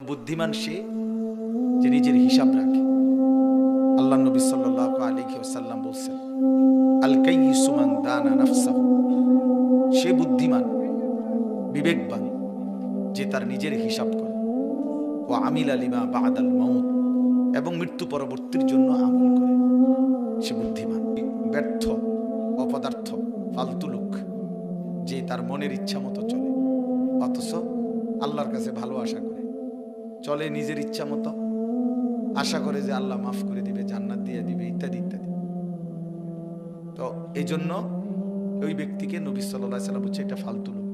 বুদ্ধিমান সে যে নিজের হিসাব রাখে। আল্লাহ নবী সাল্লাল্লাহু আলাইহি ওয়াসাল্লাম বলেছেন, আল কাইয়িসু মান দানা নাফসাহু, সে বুদ্ধিমান বিবেকবান যে তার নিজের হিসাব করে, ওয়া আমিলা লিমা বাদাল মাউত, এবং মৃত্যু পরবর্তীর জন্য আমল করে। সে বুদ্ধিমান। ব্যর্থ, অপদার্থ, ফালতু লোক যে তার মনের ইচ্ছা মতো চলে, অথচ আল্লাহর কাছে ভালো আশা করে চলে, নিজের ইচ্ছা মতো আশা করে যে আল্লাহ মাফ করে দিবে, জান্নাত দিয়ে দিবে, ইত্যাদি ইত্যাদি। তো এই জন্য ওই ব্যক্তিকে নবী সাল্লাল্লাহু আলাইহি ওয়াসাল্লাম বলছে এটা ফালতু লোক,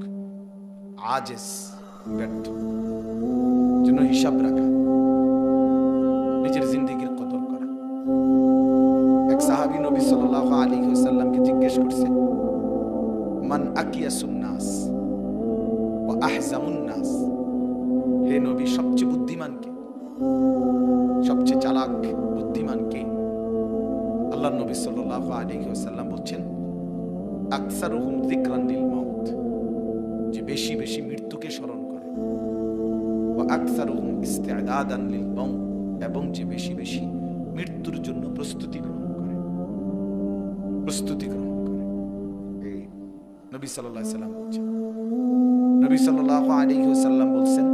আজেস, ব্যর্থ। জন্য হিসাব রাখা, নিজের জিন্দেগির কদর করা। এক সাহাবী নবী সাল্লাল্লাহু আলাইহি ওয়াসাল্লামকে জিজ্ঞেস করছে, মান আকিয়াসুন নাস ওয়া আহজামুন নাস, হে নবী সবচেয়ে বুদ্ধিমান কে, সবচেয়ে চালাক বুদ্ধিমান কে? আল্লাহ নবী সাল্লাল্লাহু আলাইহি ওয়াসাল্লাম বলছেন, আকসারুহুম যিকরান লিল মাউত, যে বেশি বেশি মৃত্যুকে স্মরণ করে, ওয়া আকসারুহুম ইস্তিআদাদান লিল মাউত, এবং যে বেশি বেশি মৃত্যুর জন্য প্রস্তুতি গ্রহণ করে, প্রস্তুতি গ্রহণ করে। এই নবী সাল্লাল্লাহু আলাইহি ওয়াসাল্লাম বলছেন। নবী সাল্লাল্লাহু আলাইহি ওয়াসাল্লাম বলছেন,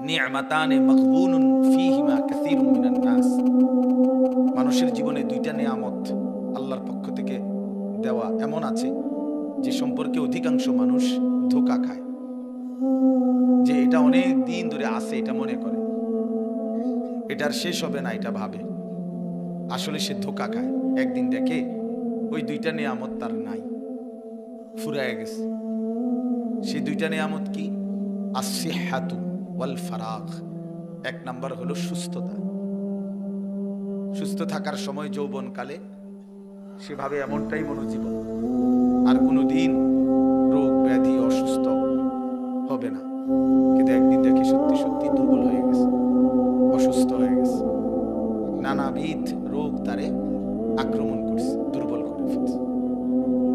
নি'মাতানে মাগবুনুন ফীহিমা কাসীরুম মিনান নাস, মানুষের জীবনে দুইটা নিয়ামত আল্লাহর পক্ষ থেকে দেওয়া এমন আছে যে সম্পর্কে অধিকাংশ মানুষ ধোঁকা খায়, যে এটা অনেক দিন ধরে আছে, এটা মনে করে এটার শেষ হবে না, এটা ভাবে। আসলে সে ধোঁকা খায়। একদিন দেখে ওই দুইটা নিয়ামত তার নাই, ফুরায় গেছে। সেই দুইটা নিয়ামত কি? আসিহাতু ওয়াল ফারাগ। এক নাম্বার হলো সুস্থতা। সুস্থ থাকার সময় যৌবনকালে সেভাবে এমনটাই মনোজীবন, আর কোনোদিন রোগ ব্যাধি অসুস্থ হবে না। কিন্তু একদিন দেখি সত্যি সত্যি দুর্বল হয়ে গেছে, অসুস্থ হয়ে গেছে, নানাবিধ রোগ তারে আক্রমণ করছে, দুর্বল করে ফেলছে,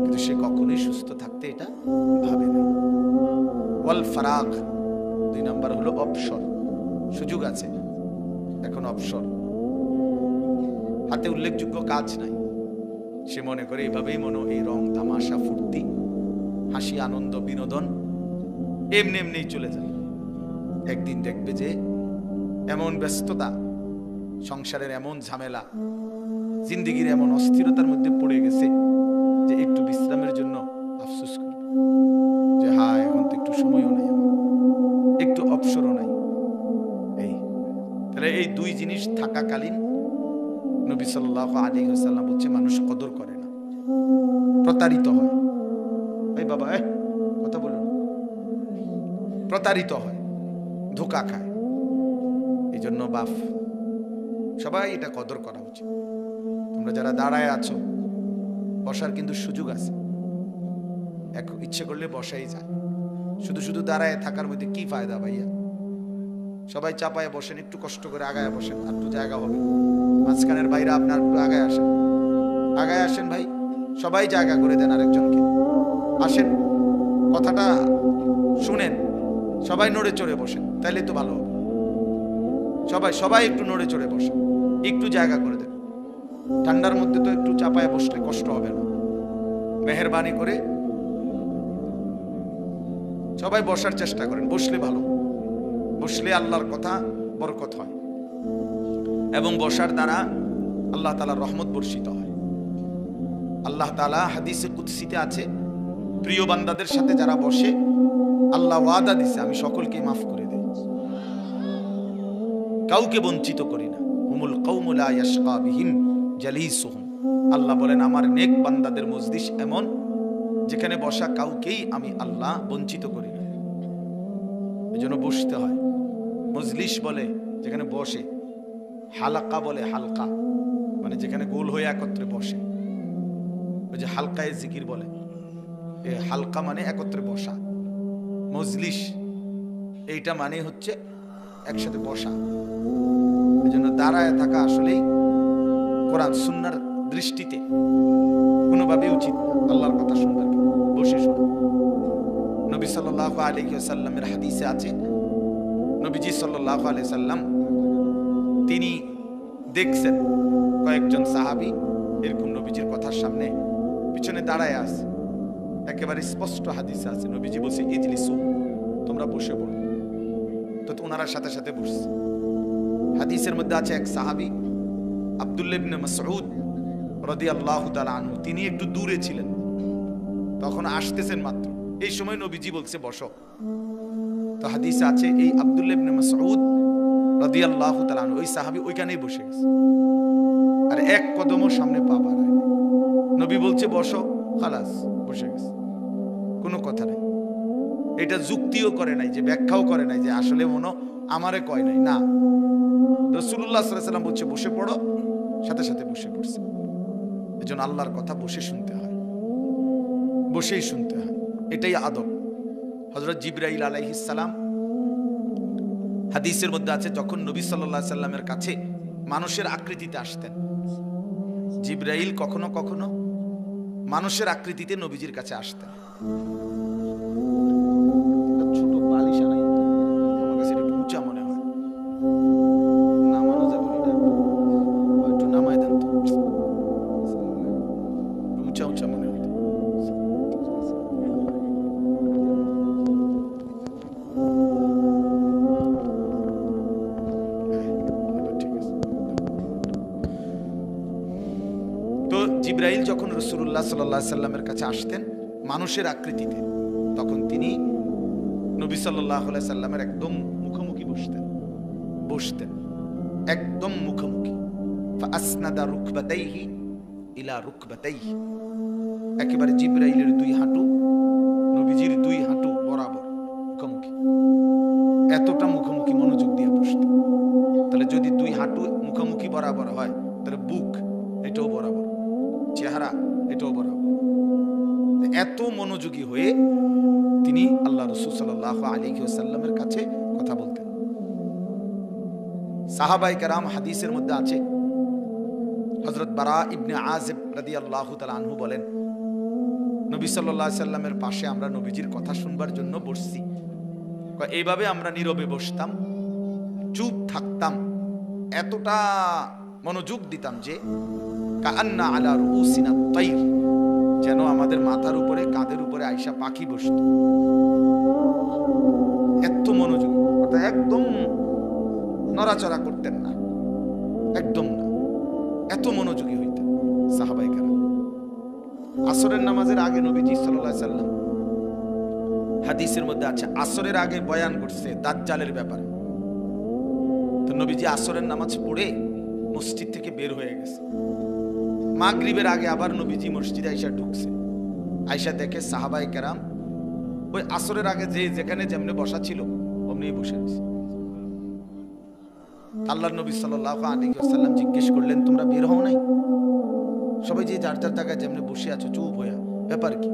কিন্তু সে কখনোই সুস্থ থাকতে এটা ভাবে না। ওয়াল ফারাগ, দুই নাম্বার হলো অবসর। সুযোগ আছে, এখন অবসর, হাতে উল্লেখযোগ্য কাজ নাই, সে মনে করে এভাবেই এই রং তামাশা ফুর্তি হাসি আনন্দ বিনোদন এমনি এমনি চলে যায়। একদিন দেখবে যে এমন ব্যস্ততা, সংসারের এমন ঝামেলা, জিন্দেগির এমন অস্থিরতার মধ্যে পড়ে গেছে যে একটু বিশ্রামের জন্য আফসোস করবে যে হায়, এখন তো একটু সময়ও নাই, আমার একটু অবসরও নাই। তাহলে এই দুই জিনিস থাকাকালীন নবী সাল্লাল্লাহু আলাইহি ওয়াসাল্লাম বলছে মানুষ কদর করে না, প্রতারিত হয়। এই বাবা কথা বলুন, প্রতারিত হয়, ধোঁকা খায়। এই জন্য বাপ সবাই এটা কদর করা উচিত। তোমরা যারা দাঁড়ায় আছো, বসার কিন্তু সুযোগ আছে, ইচ্ছে করলে বসাই যায়। শুধু শুধু দাঁড়ায় থাকার মধ্যে কি ফায়দা ভাইয়া? সবাই চাপায় বসেন, একটু কষ্ট করে আগায় বসেন, আর একটু জায়গা হবে। মাঝখানের ভাইরা আপনার একটু আগায় আসেন, আগায় আসেন ভাই, সবাই জায়গা করে দেন আরেকজনকে। আসেন, কথাটা শুনেন, সবাই নড়ে চড়ে বসেন, তাইলে তো ভালো হবে। সবাই সবাই একটু নড়ে চড়ে বসেন, একটু জায়গা করে দেন। ঠান্ডার মধ্যে তো একটু চাপায় বসলে কষ্ট হবে না। মেহেরবানি করে সবাই বসার চেষ্টা করেন, বসলে ভালো, বসলে আল্লাহর কথা বরকত হয়, এবং বসার দ্বারা আল্লাহ তাআলার রহমত বর্ষিত হয়। আল্লাহ তাআলা হাদিসে কুদসিতে আছে, প্রিয় বান্দাদের সাথে যারা বসে আল্লাহ ওয়াদা দিছে, আমি সকলকে মাফ করে দেই, কাউকে বঞ্চিত করি না। হুমুল কওমু লা ইয়াশকা বিহিম জালিসুহুম, আল্লাহ বলেন আমার নেক বান্দাদের মজলিস এমন যেখানে বসা কাউকেই আমি আল্লাহ বঞ্চিত করি না। এজন্য বসতে হয়। মজলিস বলে যেখানে বসে, হালাকা বলে হালকা, মানে যেখানে গোল হয়ে একত্রে বসে। ওই যে হালকায়ে জিকির বলে, হালকা মানে একত্রে বসা। মজলিস এইটা মানে হচ্ছে একসাথে বসা। এই জন্য দাঁড়ায় থাকা আসলেই কোরআন সুন্নাহর দৃষ্টিতে কোনোভাবেই উচিত না। আল্লাহর কথা শুনবার বসে শোনো। নবী সাল্লাল্লাহু আলাইহি ওয়াসাল্লামের হাদিসে আছে, নবীজি সাল্লাল্লাহু আলাইহি সাল্লাম তিনি দেখছেন কয়েকজন সাহাবী এরকম নবীজির কথার সামনে পিছনে দাঁড়ায় আছে। একেবারে স্পষ্ট হাদিসে আছে, নবীজি বলছে ইজলিসু, তোমরা বসে পড়ো। তো ওনারা সাথে সাথে বসছে। হাদিসের মধ্যে আছে এক সাহাবী আব্দুল্লাহ ইবনে মাসউদ রাদিয়াল্লাহু তাআলা আনহু, তিনি একটু দূরে ছিলেন, তখন আসতেছেন মাত্র। এই সময় নবীজি বলছে বসো। তো হাদিসে আছে এই আব্দুল্লাহ ইবনে মাসউদ রাদিয়াল্লাহু তাআলা আনহু, ওই সাহাবী ওইখানেই বসে গেছে, আর এক কদমও সামনে পা বাড়ায়। নবী বলছে বসো, খালাস, বসে গেছে, কোনো কথা নাই। এটা যুক্তিও করে নাই, যে ব্যাখ্যাও করে নাই যে আসলে মনো আমারে কয় নাই, না, রাসূলুল্লাহ সাল্লাল্লাহু আলাইহি ওয়াসাল্লাম বলছে বসে পড়ো, সাথে সাথে বসে পড়ছে। এজন্য আল্লাহর কথা বসে শুনতে হয়, বসেই শুনতে হয়, এটাই আদব। হযরত জিবরাইল আলাইহিস সালাম, হাদিসের মধ্যে আছে, যখন নবী সাল্লাল্লাহু আলাইহি সাল্লামের কাছে মানুষের আকৃতিতে আসতেন, জিবরাইল কখনো কখনো মানুষের আকৃতিতে নবীজির কাছে আসতেন। ছোট বালিশা নাই, আমার কাছে একটু উঁচা মনে হয়, নামানো যাবে এটা, একটু নামাই দেন তো, উঁচা উঁচা মনে হয়। তো জিবরাইল যখন রাসূলুল্লাহ সাল্লাল্লাহু আলাইহি সাল্লামের কাছে আসতেন মানুষের আকৃতিতে, তখন তিনি নবী সাল্লাল্লাহু আলাইহি সাল্লামের একদম মুখোমুখি বসতেন একদম মুখোমুখি। ফাসনাদা রুকবাতাইহি ইলা রুকবাতাইহি, একেবারে জিবরাইলের দুই হাঁটু নবীজির দুই হাঁটু বরাবর মুখোমুখি, এতটা মুখোমুখি মনোযোগ দিয়ে বসতেন। তাহলে যদি দুই হাঁটু মুখোমুখি বরাবর হয়, তাহলে বুক এটাও বরাবর, চেহারা এটাও বরাবর। এত মনোযোগী হয়ে তিনি আল্লাহ রাসূল সাল্লাল্লাহু আলাইহি ওয়াসাল্লামের কাছে কথা বলতেন। সাহাবায়ে কেরাম, হাদিসের মধ্যে আছে, হযরত বারা ইবনে আযিব রাদিয়াল্লাহু তাআলা আনহু বলেন, নবী সাল্লাল্লাহু আলাইহি সাল্লামের পাশে আমরা নবীজির কথা শুনবার জন্য বসছি। এইভাবে আমরা নীরবে বসতাম, চুপ থাকতাম, এতটা মনোযোগ দিতাম যে কাআন্না আলা রুউসিনা তাইর, যেন আমাদের মাথার উপরে কাঁধের উপরে আয়েশা পাখি বসত। এত মনোযোগ, অর্থাৎ একদম নড়াচড়া করতেন না, একদম না, এত মনোযোগী হইতেন সাহাবায়ে কেরাম। আসরের নামাজের আগে নবীজি সাল্লাল্লাহু আলাইহি সাল্লাম, হাদিসের মধ্যে আছে, আসরের আগে বয়ান করছে দাজ্জালের ব্যাপারে। তো নবীজি আসরের নামাজ পড়ে মসজিদ থেকে বের হয়ে গেছে। মাগরিবের আগে আবার নবীজি মসজিদে আয়েশা ঢুকছে। আয়েশা দেখে সাহাবায়ে কেরাম ওই আসরের আগে যে যেখানে যেমনি বসা ছিল অমনি বসে আছে। আল্লাহর নবী সাল্লাল্লাহু আলাইহি ওয়াসাল্লাম জিজ্ঞেস করলেন, তোমরা বের হও নাই? সবাই যে যার যার জায়গায় যেমনি বসে আছো চুপ হয়ে, ব্যাপার কি?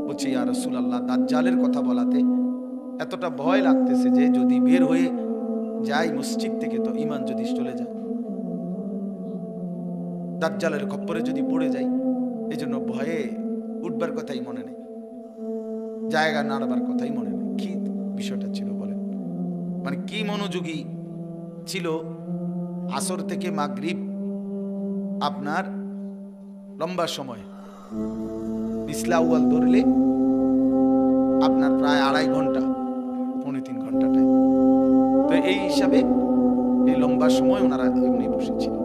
বলছে, ইয়া রাসূলুল্লাহ, দাজ্জালের কথা বলাতে এতটা ভয় লাগতেছে যে যদি বের হয়ে যাই মসজিদ থেকে তো ঈমান যদি চলে যায়, দাজ্জালের খপ্পরে যদি পড়ে যাই, এই জন্য ভয়ে উঠবার কথাই মনে নেই, জায়গা নাড়বার কথাই মনে নেই। কি বিষয়টা ছিল বলেন? মানে কি মনোযোগী ছিল। আসর থেকে মাগরিব আপনার লম্বা সময়, বিসলা আউয়াল ধরলে আপনার প্রায় 2.5 ঘন্টা, 3.25 ঘন্টা টাইম। তো এই হিসাবে এই লম্বা সময় ওনারা এমনি বসেছিলেন।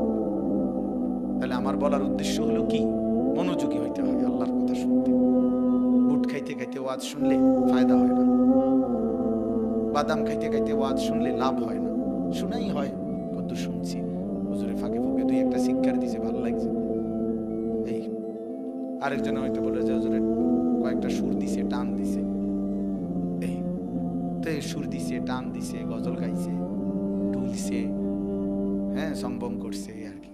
তাহলে আমার বলার উদ্দেশ্য হলো কি, মনোযোগী হইতে হয় আল্লাহর কথা শুনতে। বুট খাইতে খাইতে ওয়াজ শুনলে ফায়দা হয় না, বাদাম খাইতে খাইতে ওয়াজ শুনলে লাভ হয় না। শুনাই হয়, কত শুনছি, হুজুরে ফাঁকে ফুঁকে 2-1টা শিক্ষার দিছে, ভালো লাগছে। এই আরেকজন হয়তো বলে যে হুজুরে কয়েকটা সুর দিছে, টান দিছে, এই তো সুর দিছে, টান দিছে, গজল গাইছে, ঢুলছে, হ্যাঁ, সম্ভব করছে আর কি।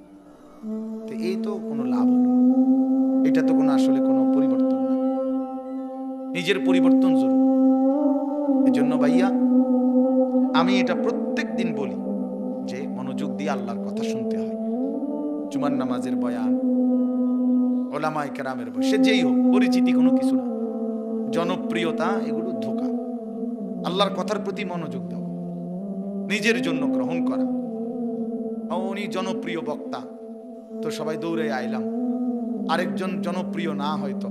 তো এই তো কোনো লাভ হলো, এটা তো কোনো আসলে কোনো পরিবর্তন না। নিজের পরিবর্তন জরুরি। এজন্য ভাইয়া আমি এটা প্রত্যেক দিন বলি যে মনোযোগ দিয়ে আল্লাহর কথা শুনতে হয়। জুমার নামাজের বয়ান, ওলামায়ে কেরামের বয়ান, সে যেই হোক, পরিচিতি কোনো কিছু না, জনপ্রিয়তা, এগুলো ধোঁকা। আল্লাহর কথার প্রতি মনোযোগ দাও। নিজের জন্য গ্রহণ করা। উনি জনপ্রিয় বক্তা, তো সবাই দৌড়ে আইলাম। আরেকজন জনপ্রিয় না হয়তো,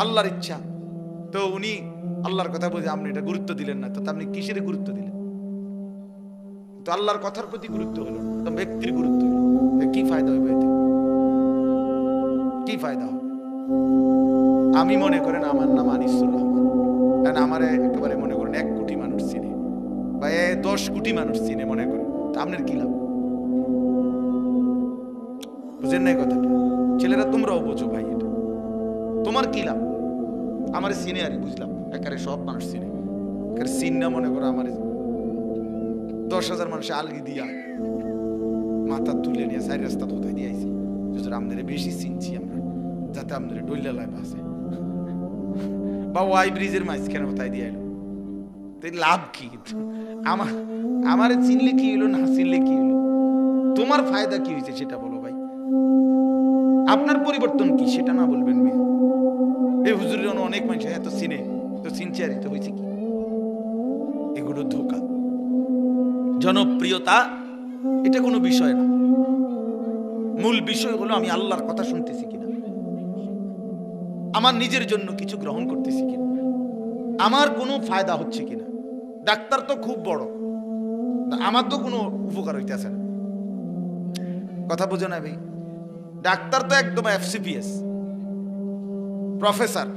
আল্লাহর ইচ্ছা, তো উনি আল্লাহর কথা বলে আপনি এটা গুরুত্ব দিলেন না, তো আপনি কিসের গুরুত্ব দিলেন? তো আল্লাহর কথার প্রতি গুরুত্ব হলো না, তো ব্যক্তির গুরুত্ব হলো। কি ফায়দা হইবে এতে? কি ফায়দা হবে? আমি মনে করেন আমার নাম আনিসুর রহমান, কারণ আমার একেবারে মনে করেন 1 কোটি মানুষ চিনে বা 10 কোটি মানুষ চিনে, মনে করেন, তা আপনার কি লাভ? বুঝেন নাই কথাটা? ছেলেরা তোমরাও বোঝো ভাই, এটা তোমার কি লাভ? আমার চিনে আর বুঝলাম, একারে সব মানুষ চিনে, একারে চিন না মনে করো আমার 10,000 মানুষ আলগি দিয়া মাথা তুলে নিয়ে 4 রাস্তা কোথায় দিয়ে আইছি, আপনাদের বেশি চিনছি আমরা, যাতে আপনাদের ডইলা লাইভ আছে বা ওয়াই ব্রিজের মাঝখানে কোথায় দিয়ে এলো, তো লাভ কি? আমার চিনলে কি হলো, না চিনলে কি হলো? তোমার ফায়দা কি হয়েছে সেটা বলো ভাই। আপনার পরিবর্তন কি সেটা না বলবেন মেয়ে। এই হুজুরের অনেক মানুষ এত চিনে, তো সিনসিয়ারিতে হয়েছে কি? এগুলো ধোঁকা। জনপ্রিয়তা এটা কোনো বিষয় না, মূল বিষয় হলো আমি আল্লাহর কথা শুনতেছি কিনা, আমার নিজের জন্য কিছু গ্রহণ করতেছি কিনা, আমার কোনো ফায়দা হচ্ছে কিনা। ডাক্তার তো খুব বড়, আমার তো কোনো উপকার হইতেছে না, কথা বোঝো না ভাই? ডাক্তার তো একদম FCPS প্রফেসর,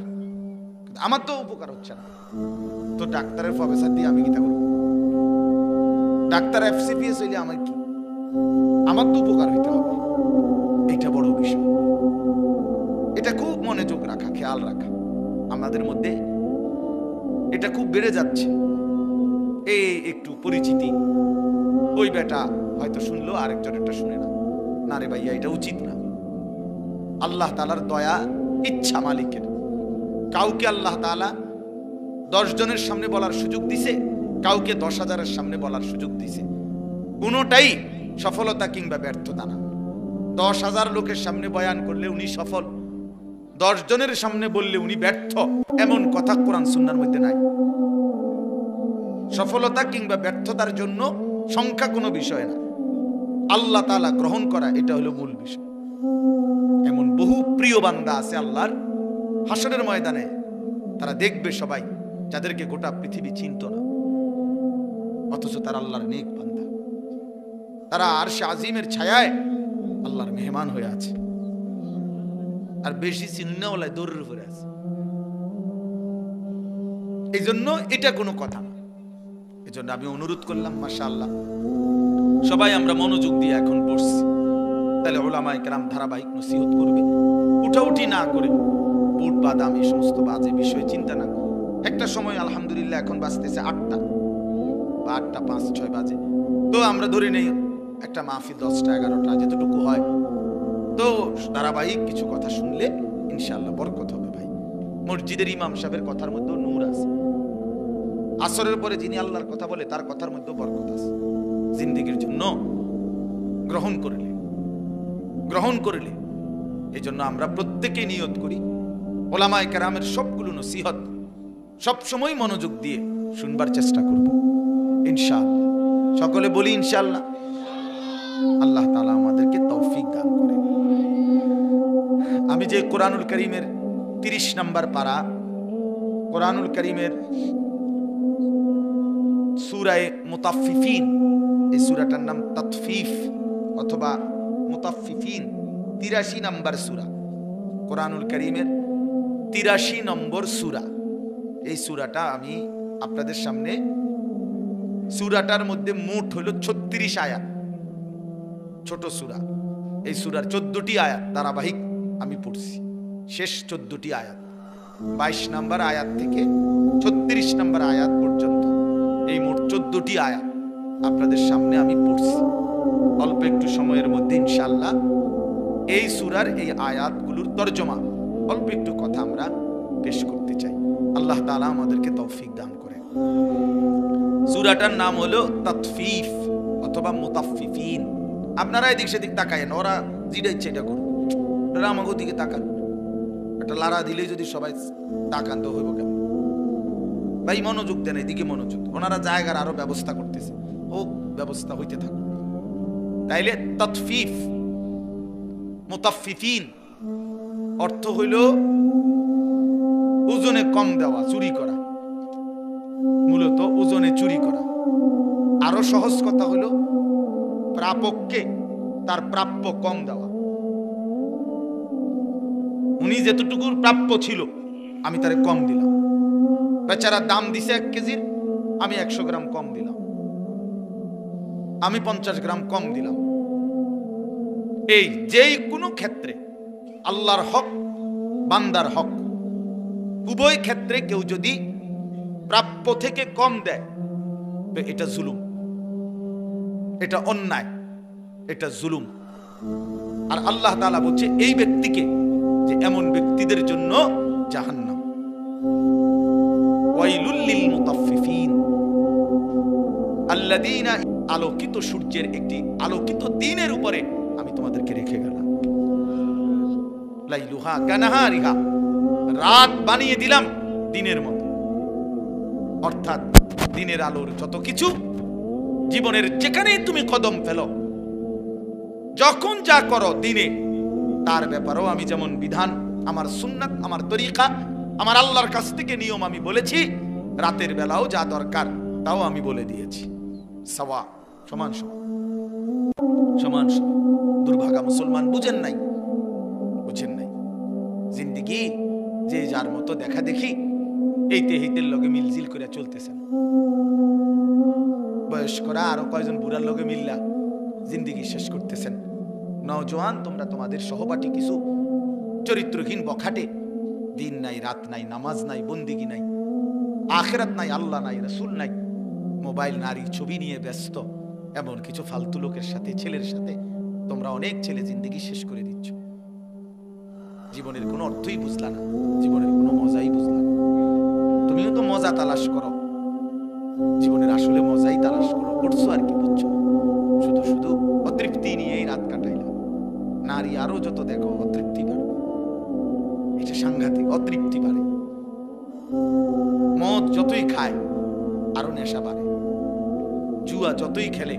আমার তো উপকার হচ্ছে না, তো ডাক্তারের প্রফেসর দিয়ে আমি কিতা করব? ডাক্তার FCPS হইলে আমার কি? আমার তো উপকার হইতে হবে, এইটা বড় বিষয়। এটা খুব মনোযোগ রাখা, খেয়াল রাখা। আমাদের মধ্যে এটা খুব বেড়ে যাচ্ছে, এই একটু পরিচিতি, ওই বেটা হয়তো শুনলো, আরেকজন এটা শুনে না, না রে ভাইয়া এটা উচিত না। আল্লাহ তাআলার দয়া, ইচ্ছা মালিকের। কাউকে আল্লাহ তাআলা 10 জনের সামনে বলার সুযোগ দিছে, কাউকে 10,000-এর সামনে বলার সুযোগ দিছে। কোনোটাই সফলতা কিংবা ব্যর্থতা না। 10,000 লোকের সামনে বয়ান করলে উনি সফল, 10 জনের সামনে বললে উনি ব্যর্থ, এমন কথা কোরআন সুন্নাহর মধ্যে নাই। সফলতা কিংবা ব্যর্থতার জন্য সংখ্যা কোনো বিষয় না, আল্লাহ তাআলা গ্রহণ করা, এটা হলো মূল বিষয়। এমন বহু প্রিয় বান্দা আছে আল্লাহর, হাসরের ময়দানে তারা দেখবে সবাই, যাদেরকে গোটা পৃথিবী চিনত না, অথচ তারা আল্লাহর নেক বান্দা, তারা আরশে আজিমের ছায়ায় আল্লাহর মেহমান হয়ে আছে, আর বেশি চিন্নাওয়ালায় দৌড়ের উপরে আছে। এই জন্য এটা কোনো কথা না। এই জন্য আমি অনুরোধ করলাম, মাশাআল্লাহ সবাই আমরা মনোযোগ দিয়ে এখন বসছি, তাহলে উলামায়ে কেরাম ধারাবাহিক নসিহত করবে, উঠাউঠি না করে বুট বাদাম এই সমস্ত বাজে বিষয় চিন্তা না। একটা সময় আলহামদুলিল্লাহ এখন বাজতেছে 8টা বা 8টা 5-6 বাজে, তো আমরা ধরে নেই একটা মাহফিল 10টা 11টা যেতটুকু হয়, তো ধারাবাহিক কিছু কথা শুনলে ইনশাআল্লাহ বরকত হবে ভাই। মসজিদের ইমাম সাহেবের কথার মধ্যেও নূর আছে, আসরের পরে যিনি আল্লাহর কথা বলে তার কথার মধ্যেও বরকত আছে। জিন্দেগীর জন্য গ্রহণ করলে এই জন্য আমরা প্রত্যেকে নিয়ত করি, ওলামায়ে কেরামের সবগুলো নসিহত সবসময় মনোযোগ দিয়ে শুনবার চেষ্টা করব ইনশাআল্লাহ। সকলে বলি ইনশাআল্লাহ। আল্লাহ তাআলা আমাদেরকে তৌফিক দান করেন। আমি যে কোরআনুল কারীমের 30 নম্বর পারা, কোরআনুল কারীমের সূরা মুতাফফিফিন, এই সূরাটার নাম তাতফিফ অথবা মুতাফফিফিন, 83 নম্বর সূরা, কোরআনুল কারীমের 83 নম্বর সূরা। এই সূরাটা আমি আপনাদের সামনে, সূরাটার মধ্যে মোট হলো 36 আয়াত, ছোট সূরা। এই সূরার 14টি আয়াত ধারাবাহিক আমি পড়ছি, শেষ 14টি আয়াত 22 নম্বর আয়াত থেকে 36 নম্বর আয়াত পর্যন্ত, এই মোট 14টি আয়াত আপনাদের সামনে আমি পড়ছি। অল্প একটু সময়ের মধ্যে ইনশাআল্লাহ এই সূরার এই আয়াতগুলোর তরজমা অল্প একটু কথা আমরা পেশ করতে চাই। আল্লাহ তাআলা আমাদেরকে তৌফিক দান করেন। সূরাটার নাম হলো তাতফিফ অথবা মুতাফফিফিন। আপনারা এদিক সেদিক তাকায়েন, ওরা যেটা ইচ্ছে এটা করুন, ওরা আমাকে দিকে তাকান। একটা লারা দিলে যদি সবাই তাকান তো হইব কেমন? ভাই মনোযোগ দেন, এদিকে মনোযোগ। ওনারা জায়গার আরো ব্যবস্থা করতেছে, হোক, ব্যবস্থা হইতে থাকুক। তাইলে তাতফিফ, মুতাফফিফিন অর্থ হইল ওজনে কম দেওয়া, চুরি করা, মূলত ওজনে চুরি করা। আরো সহজ কথা হলো প্রাপককে তার প্রাপ্য কম দেওয়া। উনি যেতটুকু প্রাপ্য ছিল আমি তারে কম দিলাম। বেচারা দাম দিছে 1 কেজির, আমি 100 গ্রাম কম দিলাম, আমি 50 গ্রাম কম দিলাম। এই যেই কোনো ক্ষেত্রে আল্লাহর হক, বান্দার হক, উভয় ক্ষেত্রে কেউ যদি প্রাপ্য থেকে কম দেয় তো এটা জুলুম, এটা অন্যায়, এটা জুলুম। আর আল্লাহ তাআলা বলছে এই ব্যক্তিকে যে এমন ব্যক্তিদের জন্য জাহান্নাম। ওয়াইলুল লিল মুতাফফিফিন আল্লাযীনা, আলোকিত সূর্যের একটি আলোকিত দিনের উপরে আমি তোমাদেরকে রেখে গেলাম। লাইলুহা কানাহারিহা, রাত বানিয়ে দিলাম দিনের মতো। অর্থাৎ দিনের আলোর যত কিছু, জীবনের যেখানেই তুমি কদম ফেলো, যখন যা করো দিনে, তার ব্যাপারেও আমি যেমন বিধান, আমার সুন্নাত, আমার তরিকা, আমার আল্লাহর কাছ থেকে নিয়ম আমি বলেছি, রাতের বেলাও যা দরকার তাও আমি বলে দিয়েছি। সাওয়া, সমান সমান, সমান সমান। দুর্ভাগা মুসলমান বুঝেন নাই, বুঝেন নাই। জিন্দেগি যে যার মতো দেখা দেখি এইতে হিতের লগে মিলজিল করে চলতেছেন। বয়স্করা আরো কয়জন বুড়ার লগে মিল্লা জিন্দেগি শেষ করতেছেন। নওজোয়ান, তোমরা তোমাদের সহপাঠী কিছু চরিত্রহীন বখাটে, দিন নাই, রাত নাই, নামাজ নাই, বন্দিগি নাই, আখিরাত নাই, আল্লাহ নাই, রাসূল নাই, মোবাইল, নারী, ছবি নিয়ে ব্যস্ত এমন কিছু ফালতু লোকের সাথে, ছেলের সাথে তোমরা অনেক ছেলে জিন্দেগি শেষ করে দিচ্ছ। জীবনের কোনো অর্থই বুঝলা না, জীবনের কোনো মজাই বুঝলা না। তুমিও তো মজা তালাশ করো, জীবনের আসলে মজাই তালাশ করো, করছো আর কি, বুঝছো? শুধু শুধু অতৃপ্তি নিয়েই রাত কাটাইলাম। নারী আরো যত দেখো অতৃপ্তি বাড়বে, এটা সাংঘাতিক, অতৃপ্তি বাড়ে। মদ যতই খায় আরো নেশা বাড়ে, জুয়া যতই খেলে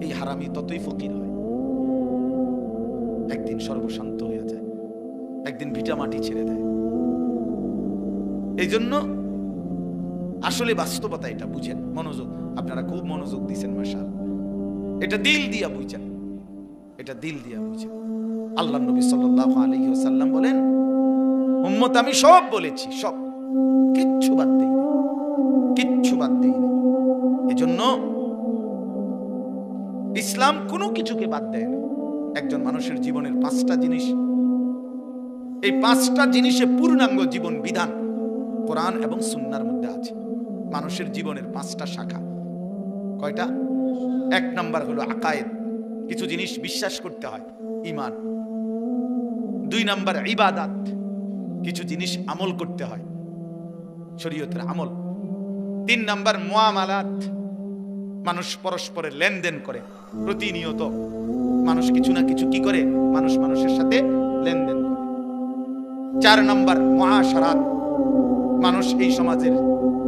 এই হারামি ততই ফকির হয়। একদিন সর্বশান্ত হয়ে যায়, একদিন ভিটা মাটি ছেড়ে দেয়। এই জন্য আসলে বাস্তবতা এটা বুঝেন, মনোযোগ, আপনারা খুব মনোযোগ দিচ্ছেন মাশাআল্লাহ। এটা দিল দিয়া বুঝেন, এটা দিল দিয়া বুঝেন। আল্লাহ নবী সাল্লাল্লাহু আলাইহি ওয়াসাল্লাম বলেন, উম্মত আমি সব বলেছি, সব, কিচ্ছু বাদ দেইনি, কিচ্ছু বাদ দেইনি। এজন্য ইসলাম কোনো কিছুকে বাদ দেয় না। একজন মানুষের জীবনের 5টা জিনিস, এই 5টা জিনিসে পূর্ণাঙ্গ জীবন বিধান কোরআন এবং সুন্নাহর মধ্যে আছে। মানুষের জীবনের 5টা শাখা, কয়টা? 1 নাম্বার হলো আকায়েদ, কিছু জিনিস বিশ্বাস করতে হয়, ঈমান। 2 নাম্বার ইবাদাত, কিছু জিনিস আমল করতে হয়, শরীয়তের আমল। 3 নাম্বার মুআমালাত, মানুষ পরস্পরের লেনদেন করে প্রতিনিয়ত। মানুষ কিছু না কিছু কি করে, মানুষ মানুষের সাথে লেনদেন করে। 4 নাম্বার মুআশারাত, মানুষ এই সমাজের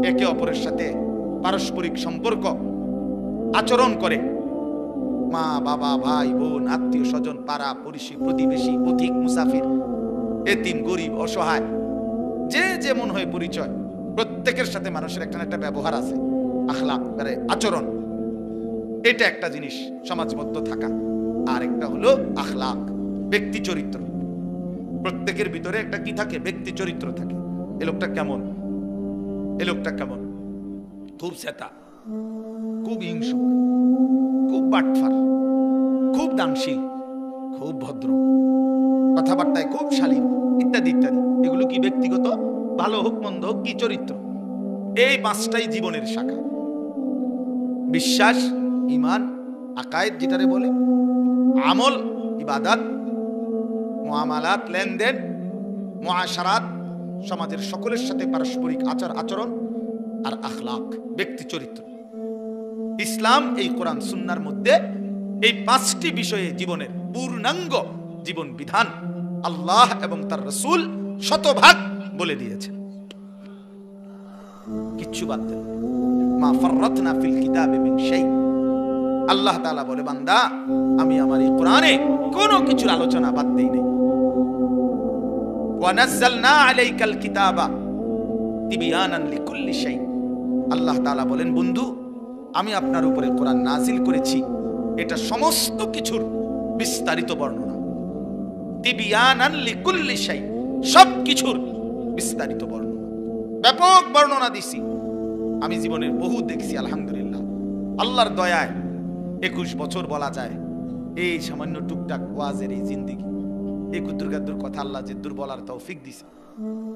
একে অপরের সাথে পারস্পরিক সম্পর্ক আচরণ করে। মা, বাবা, ভাই, বোন, আত্মীয় স্বজন, পাড়া পড়শি, প্রতিবেশী, পথিক, মুসাফির, এতিম, গরিব, অসহায়, যে যেমন হয়ে পরিচয়, প্রত্যেকের সাথে মানুষের একটা একটা ব্যবহার আছে, আখলাক, আচরণ। এটা একটা জিনিস, সমাজবদ্ধ থাকা। আর একটা হলো আখলাক, ব্যক্তি চরিত্র। প্রত্যেকের ভিতরে একটা কি থাকে, ব্যক্তি চরিত্র থাকে। এ লোকটা কেমন, এ লোকটা কেমন, খুব সেতা, খুব হিংসুক, খুব বাটফার, খুব দানশীল, খুব ভদ্র, কথাবার্তায় খুব শালীন, ইত্যাদি ইত্যাদি। এগুলো কি ব্যক্তিগত, ভালো হোক মন্দ হোক, কি চরিত্র। এই 5টাই জীবনের শাখা। বিশ্বাস, ঈমান, আকায়েদ যেটারে বলে, আমল, ইবাদত, মুআমালাত, লেনদেন, মুআশারাত, সমাজের সকলের সাথে পারস্পরিক আচার আচরণ, আর আখলাক, ব্যক্তি চরিত্র। ইসলাম এই কোরআন সুন্নাহর মধ্যে এই 5টি বিষয়ে জীবনের পূর্ণাঙ্গ জীবন বিধান আল্লাহ এবং তার রাসূল শতভাগ বলে দিয়েছেন। কিচ্ছু বাদ দেন মা ফাররাতনা ফিল কিতাবে মিন শাই। আল্লাহ তাআলা বলে বান্দা আমি আমার এই কোরআনে কোনো কিছুর আলোচনা বাদ দেই নাই। ওয়া নাযালনা আলাইকাল কিতাবা তিবয়ানান লিকুল্লি শাই। আল্লাহ তাআলা বলেন বন্ধু আমি আপনার উপরে কোরআন নাজিল করেছি এটা সমস্ত কিছুর বিস্তারিত বর্ণনা। তিবয়ানান লিকুল্লি শাই, সব কিছুর বিস্তারিত বর্ণনা, ব্যাপক বর্ণনা দিছি। আমি জীবনের বহু দেখছি আলহামদুলিল্লাহ, আল্লাহর দয়ায় 21 বছর বলা যায় এই সামান্য টুকটাক ওয়াজের এই জিন্দেগি, এই কুদ্দুর কথা আল্লাহ যে দূর বলার তৌফিক দিছে।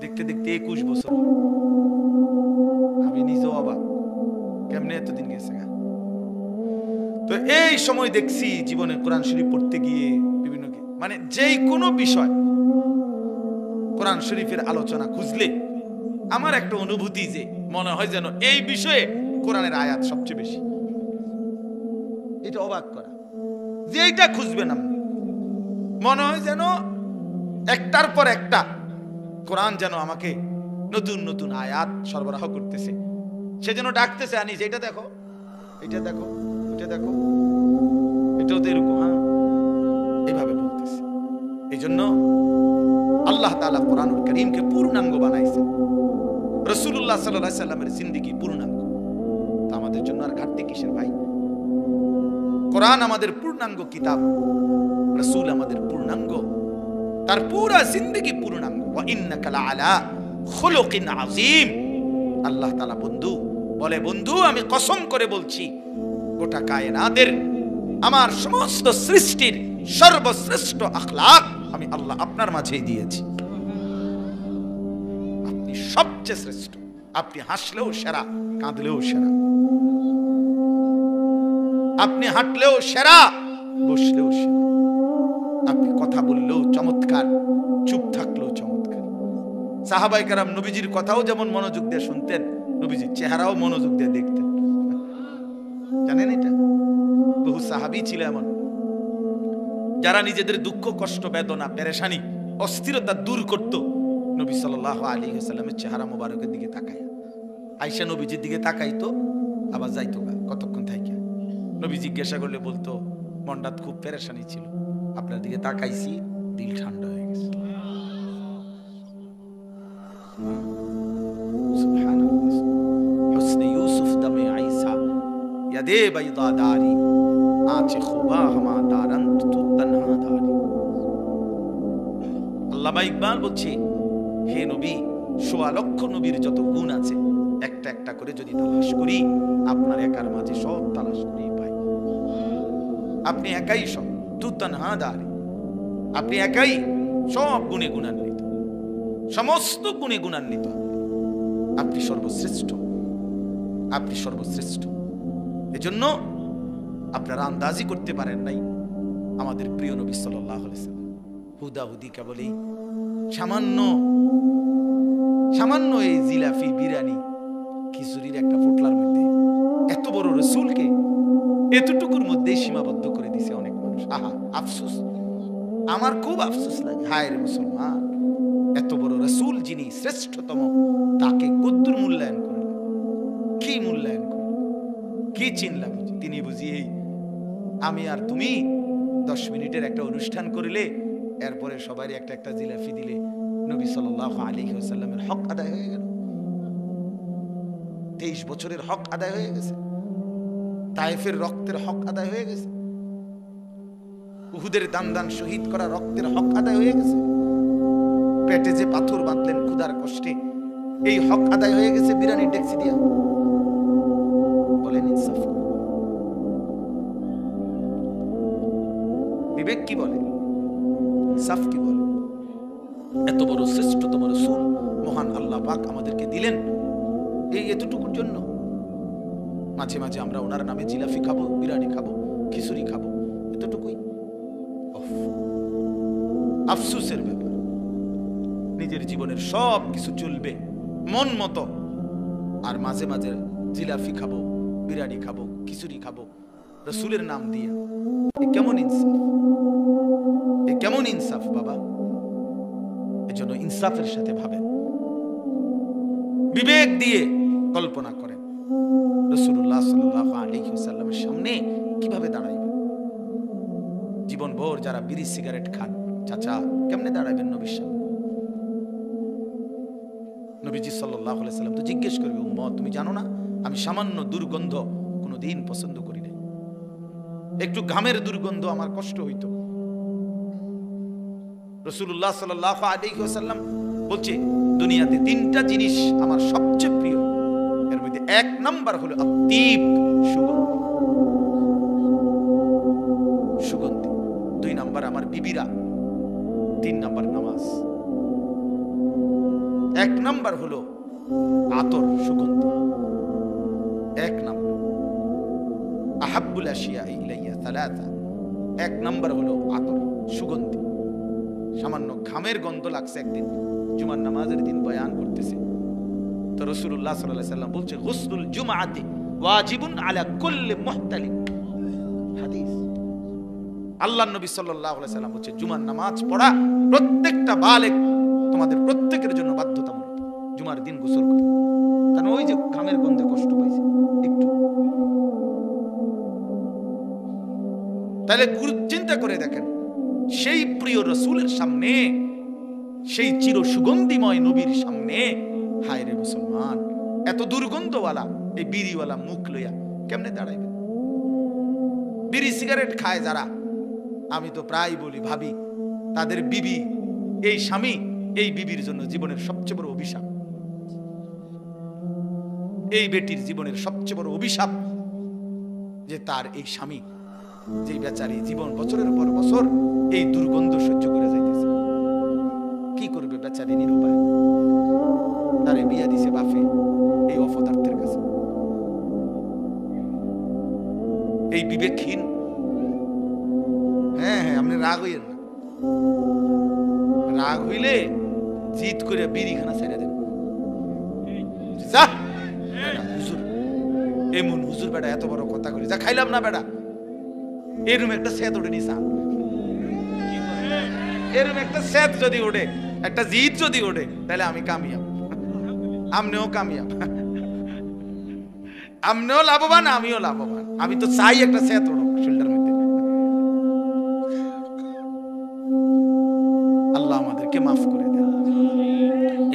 দেখতে দেখতে 21 বছর আমি নিজেও অবাক কেমনে এতদিন গেছে। তো এই সময় দেখছি জীবনে কোরআন শরীফ পড়তে গিয়ে বিভিন্ন মানে যেই কোনো বিষয় কোরআন শরীফের আলোচনা খুঁজলে আমার একটা অনুভূতি যে মনে হয় যেন এই বিষয়ে কোরআনের আয়াত সবচেয়ে বেশি। এটা অবাক করা যে এইটা খুঁজবেন আপনি মনে হয় যেন একটার পর একটা কোরআন যেন আমাকে নতুন নতুন আয়াত সরবরাহ করতেছে, সে যেন ডাকতেছে আনিস এটা দেখো, এটা দেখো, এটা দেখো, এটাও তো এরকম এইভাবে বলতেছে। এই জন্য আল্লাহ তাআলা কোরআনুল কারীমকে পূর্ণাঙ্গ বানাইছেন। রাসূলুল্লাহ সাল্লাল্লাহু আলাইহি সাল্লামের জিন্দেগি পূর্ণাঙ্গ, তা আমাদের জন্য আর ঘাটতি কিসের ভাই? কোরআন আমাদের পূর্ণাঙ্গ কিতাব, রাসূল আমাদের পূর্ণাঙ্গ, তার পুরা জিন্দেগি পূর্ণাঙ্গ। ওয়া ইন্নাকা লাআলা খুলুকিন আযীম। আল্লাহ তাআলা বন্ধু বলে বন্ধু আমি কসম করে বলছি গোটা কায়নাতের আমার সমস্ত সৃষ্টির সর্বশ্রেষ্ঠ আখলাক আমি আল্লাহ আপনার মাঝেই দিয়েছি। আপনি সবচেয়ে শ্রেষ্ঠ। আপনি হাসলেও সেরা, কাঁদলেও সেরা, আপনি হাঁটলেও সেরা, বসলেও সেরা, আপনি কথা বললেও চমৎকার, চুপ থাকলেও চমৎকার। সাহাবায়ে কেরাম নবীজির কথাও যেমন মনোযোগ দিয়ে শুনতেন, নবীজির চেহারাও মনোযোগ দিয়ে দেখতেন। জানেন এটা? বহু সাহাবী ছিল এমন যারা নিজেদের দুঃখ কষ্ট বেদনা পেরেশানি অস্থিরতা দূর করত নবী সাল্লাল্লাহু আলাইহি ওয়াসাল্লামের চেহারা মোবারকের দিকে তাকায়। আয়েশা নবীজির দিকে তাকাইতো আবার যাইতো কতক্ষণ থাইকা। নবী জিজ্ঞাসা করলে বলতো মনটাত খুব পেরেশানি ছিল, আপনার দিকে তাকাইছি দিল ঠান্ডা হয়ে গেছে। সুবহানাল্লাহ। হুসনে ইউসুফ দামে আয়েশা ইয়াদে বাইদা দারি আঁচে খুবা হামা দারান তু তানহা দারি। আল্লামা ইকবাল বলছে হে নবী, ১৬ লক্ষ নবীর যত গুণ আছে একটা একটা করে যদি তালাশ করি আপনার একার মাঝে সব তালাশ করেই পাই। আপনি একাই সব, তু তানহা দারি, আপনি একাই সব গুণে গুণান্বিত, সমস্ত গুণে গুণান্বিত। আপনি সর্বশ্রেষ্ঠ, আপনি সর্বশ্রেষ্ঠ। এজন্য আপনারা আন্দাজি করতে পারেন নাই আমাদের প্রিয় নবী সাল্লাল্লাহু আলাইহি ওয়াসাল্লাম হুদাহুদি কেবলই সামান্য সামান্য এই জিলাফি বিরিয়ানি খিচুড়ির একটা পোটলার মধ্যে এত বড় রাসূলকে এতটুকুর মধ্যেই সীমাবদ্ধ করে দিছে অনেক মানুষ। আহা আফসোস, আমার খুব আফসোস লাগে। হায় রে মুসলমান, এত বড় রাসূল যিনি শ্রেষ্ঠতম তাকে কদ্দুর মূল্যায়ন করলেন, কি মূল্যায়ন করলেন, কি চিনলাম? তিনি বুঝি এই আমি আর তুমি 10 মিনিটের একটা অনুষ্ঠান করিলে এরপরে সবারই একটা একটা জিলাফি দিলে নবী সাল্লাল্লাহু আলাইহি ওয়াসাল্লামের হক আদায় হয়ে গেল। 23 বছরের হক আদায় হয়ে গেছে, তায়েফের রক্তের হক আদায় হয়ে গেছে, উহুদের দান দান শহীদ করা রক্তের হক আদায় হয়ে গেছে, পেটে যে পাথর বাঁধলেন ক্ষুধার কষ্টে এই হক আদায় হয়ে গেছে বিরিয়ানি ট্যাক্সি দিয়া। বলেন ইনসাফ, বিবেক কি বলে, ইনসাফ কি বলে? এত বড় শ্রেষ্ঠতম রাসূল মহান আল্লাহ পাক আমাদেরকে দিলেন এই এতটুকুর জন্য। মাঝে মাঝে আমরা ওনার নামে জিলাফি খাবো, বিরিয়ানি খাবো, খিচুড়ি খাবো, এতটুকুই। আফসোসের ব্যাপার। নিজের জীবনের সব কিছু চলবে মন মতো, আর মাঝে মাঝে জিলাফি খাবো, বিরিয়ানি খাবো, খিচুড়ি খাবো রাসূলের নাম দিয়ে। এ কেমন ইনসাফ? এ কেমন ইনসাফ বাবা? এজন্য ইনসাফের সাথে ভাবেন, বিবেক দিয়ে কল্পনা করেন রাসূলুল্লাহ সাল্লাল্লাহু আলাইহি ওয়াসাল্লামের সামনে কিভাবে দাঁড়াইবেন। জীবন ভর যারা বিড়ি সিগারেট খান, চাচা কেমনে দাঁড়াবেন নবীর সামনে? নবীজি সাল্লাল্লাহু আলাইহি ওয়াসাল্লাম তো জিজ্ঞেস করবে, উম্মত তুমি জানো না আমি সামান্য দুর্গন্ধ কোনোদিন পছন্দ করি না, একটু ঘামের দুর্গন্ধ আমার কষ্ট হইতো। রাসূলুল্লাহ সাল্লাল্লাহু আলাইহি ওয়াসাল্লাম বলছে দুনিয়াতে তিনটা জিনিস আমার সবচেয়ে প্রিয়, এর মধ্যে এক নাম্বার হলো আত্তীব, সুগন্ধি, সুগন্ধি। দুই নাম্বার আমার বিবিরা, তিন নাম্বার নামাজ। এক নাম্বার হলো আতর, সুগন্ধি, এক নাম্বার। আহাব্বুল আশিয়া ইলাইয়া সালাসা, এক নাম্বার হলো আতর, সুগন্ধি। সামান্য ঘামের গন্ধ লাগছে একদিন জুমার নামাজের দিন বয়ান করতেছে, তো রাসূলুল্লাহ সাল্লাল্লাহু আলাইহি ওয়াসাল্লাম বলছে গুসলুল জুমআতি ওয়াজিবুন আলা কুল্লি মুহতালিম, হাদিস। আল্লাহর নবী সাল্লাল্লাহু আলাইহি ওয়াসাল্লাম বলছে জুমার নামাজ পড়া প্রত্যেকটা বালেগ তোমাদের প্রত্যেকের জন্য বাধ্যতামূলক, জুমার দিন গোসল করা। কারণ ওই যে ঘামের গন্ধে কষ্ট পাইছে একটু, তাহলে চিন্তা করে দেখেন সেই প্রিয় রাসূলের সামনে, সেই চির সুগন্ধিময় নবীর সামনে, হায় রে মুসলমান এত দুর্গন্ধওয়ালা এই বিড়িওয়ালা মুখ লইয়া কেমনে দাঁড়াইবে? বিড়ি সিগারেট খায় যারা, আমি তো প্রায় বলি ভাবি তাদের বিবি, এই স্বামী এই বিবির জন্য জীবনের সবচেয়ে বড় অভিশাপ। এই বেটির জীবনের সবচেয়ে বড় অভিশাপ যে তার এই স্বামী, যে বেচারি জীবন বছরের পর বছর এই দুর্গন্ধ সহ্য করে যাইতেছে। কি করবে বেচারি নিরুপায়, তারে বিয়া দিছে বাপে এই অপদার্থের কাছে। এই বিবেকহীন, হ্যাঁ হ্যাঁ আপনি রাগ হইয়েন না, রাগ হইলে জিদ করে বিড়িখানা ছেড়ে দেন। হুজুর এমন হুজুর বেটা এত বড় কথা করি, যা খাইলাম না বেটা, এরকম একটা সেত ওঠে নিসা, এরকম একটা সেত যদি ওঠে, একটা জিদ যদি ওঠে, তাহলে আমি কামিয়াব, আমনেও কামিয়াব, আমনেও লাভবান আমিও লাভবান। আমি তো চাই একটা সেত ওঠো শরীরের মধ্যে। আল্লাহ আমাদেরকে মাফ করে দেন।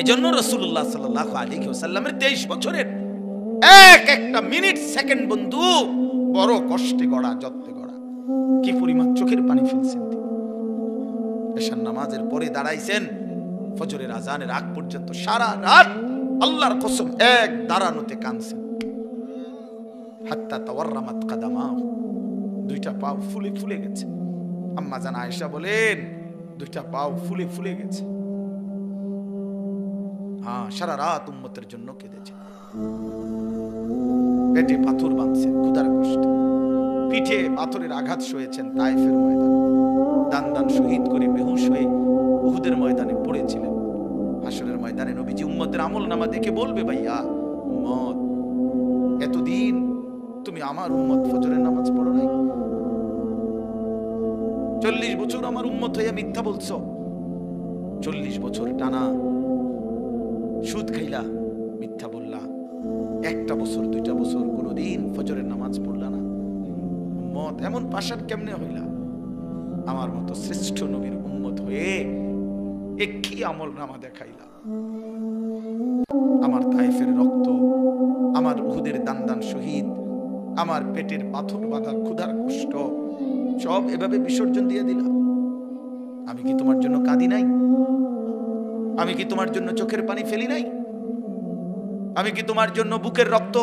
এজন্য রাসূলুল্লাহ সাল্লাল্লাহু আলাইহি ওয়াসাল্লামের 23 বছরের এক একটা মিনিট সেকেন্ড বন্ধু বড় কষ্টে গড়া, যত্নে গড়া। কি পরিমাণ চোখের পানি ফেলছেন তিনি। এশার নামাজের পরে দাঁড়াইছেন ফজরের আজানের আগ পর্যন্ত সারা রাত, আল্লাহর কসম এক দাঁড়ানোতে কাঁদছেন। হাত্তা তাওয়াররামাত কাদামাহু, দুইটা পা ফুলে ফুলে গেছে। আম্মা জান আয়েশা বলেন দুইটা পা ফুলে ফুলে গেছে। হ্যাঁ, সারা রাত উম্মতের জন্য কেঁদেছে। পেটে পাথর বাঁধছেন ক্ষুধার কষ্টে, পিঠে পাথরের আঘাত সয়েছেন তায়েফের ময়দানে, দান দান শহীদ করে বেহুশ হয়ে উহুদের ময়দানে পড়েছিলেন। হাসরের ময়দানে নবীজি উম্মতের আমল নামা দেখে বলবে, ভাইয়া উম্মত এতদিন তুমি আমার উম্মত ফজরের নামাজ পড়ো নাই, 40 বছর আমার উম্মত হইয়া মিথ্যা বলছো, 40 বছর টানা সুদ খাইলা, মিথ্যা বললা, একটা বছর দুইটা বছর কোনোদিন ফজরের নামাজ পড়লা না, উম্মত এমন পাশান কেমনে হইলা? আমার মতো শ্রেষ্ঠ নবীর উম্মত হয়ে একই আমল নামা দেখাইলা। আমার তায়েফের রক্ত, আমার উহুদের দান দান শহীদ, আমার পেটের পাথর বাঁধা ক্ষুধার কষ্ট সব এভাবে বিসর্জন দিয়ে দিলা। আমি কি তোমার জন্য কাঁদি নাই? আমি কি তোমার জন্য চোখের পানি ফেলি নাই? আমি কি তোমার জন্য বুকের রক্ত,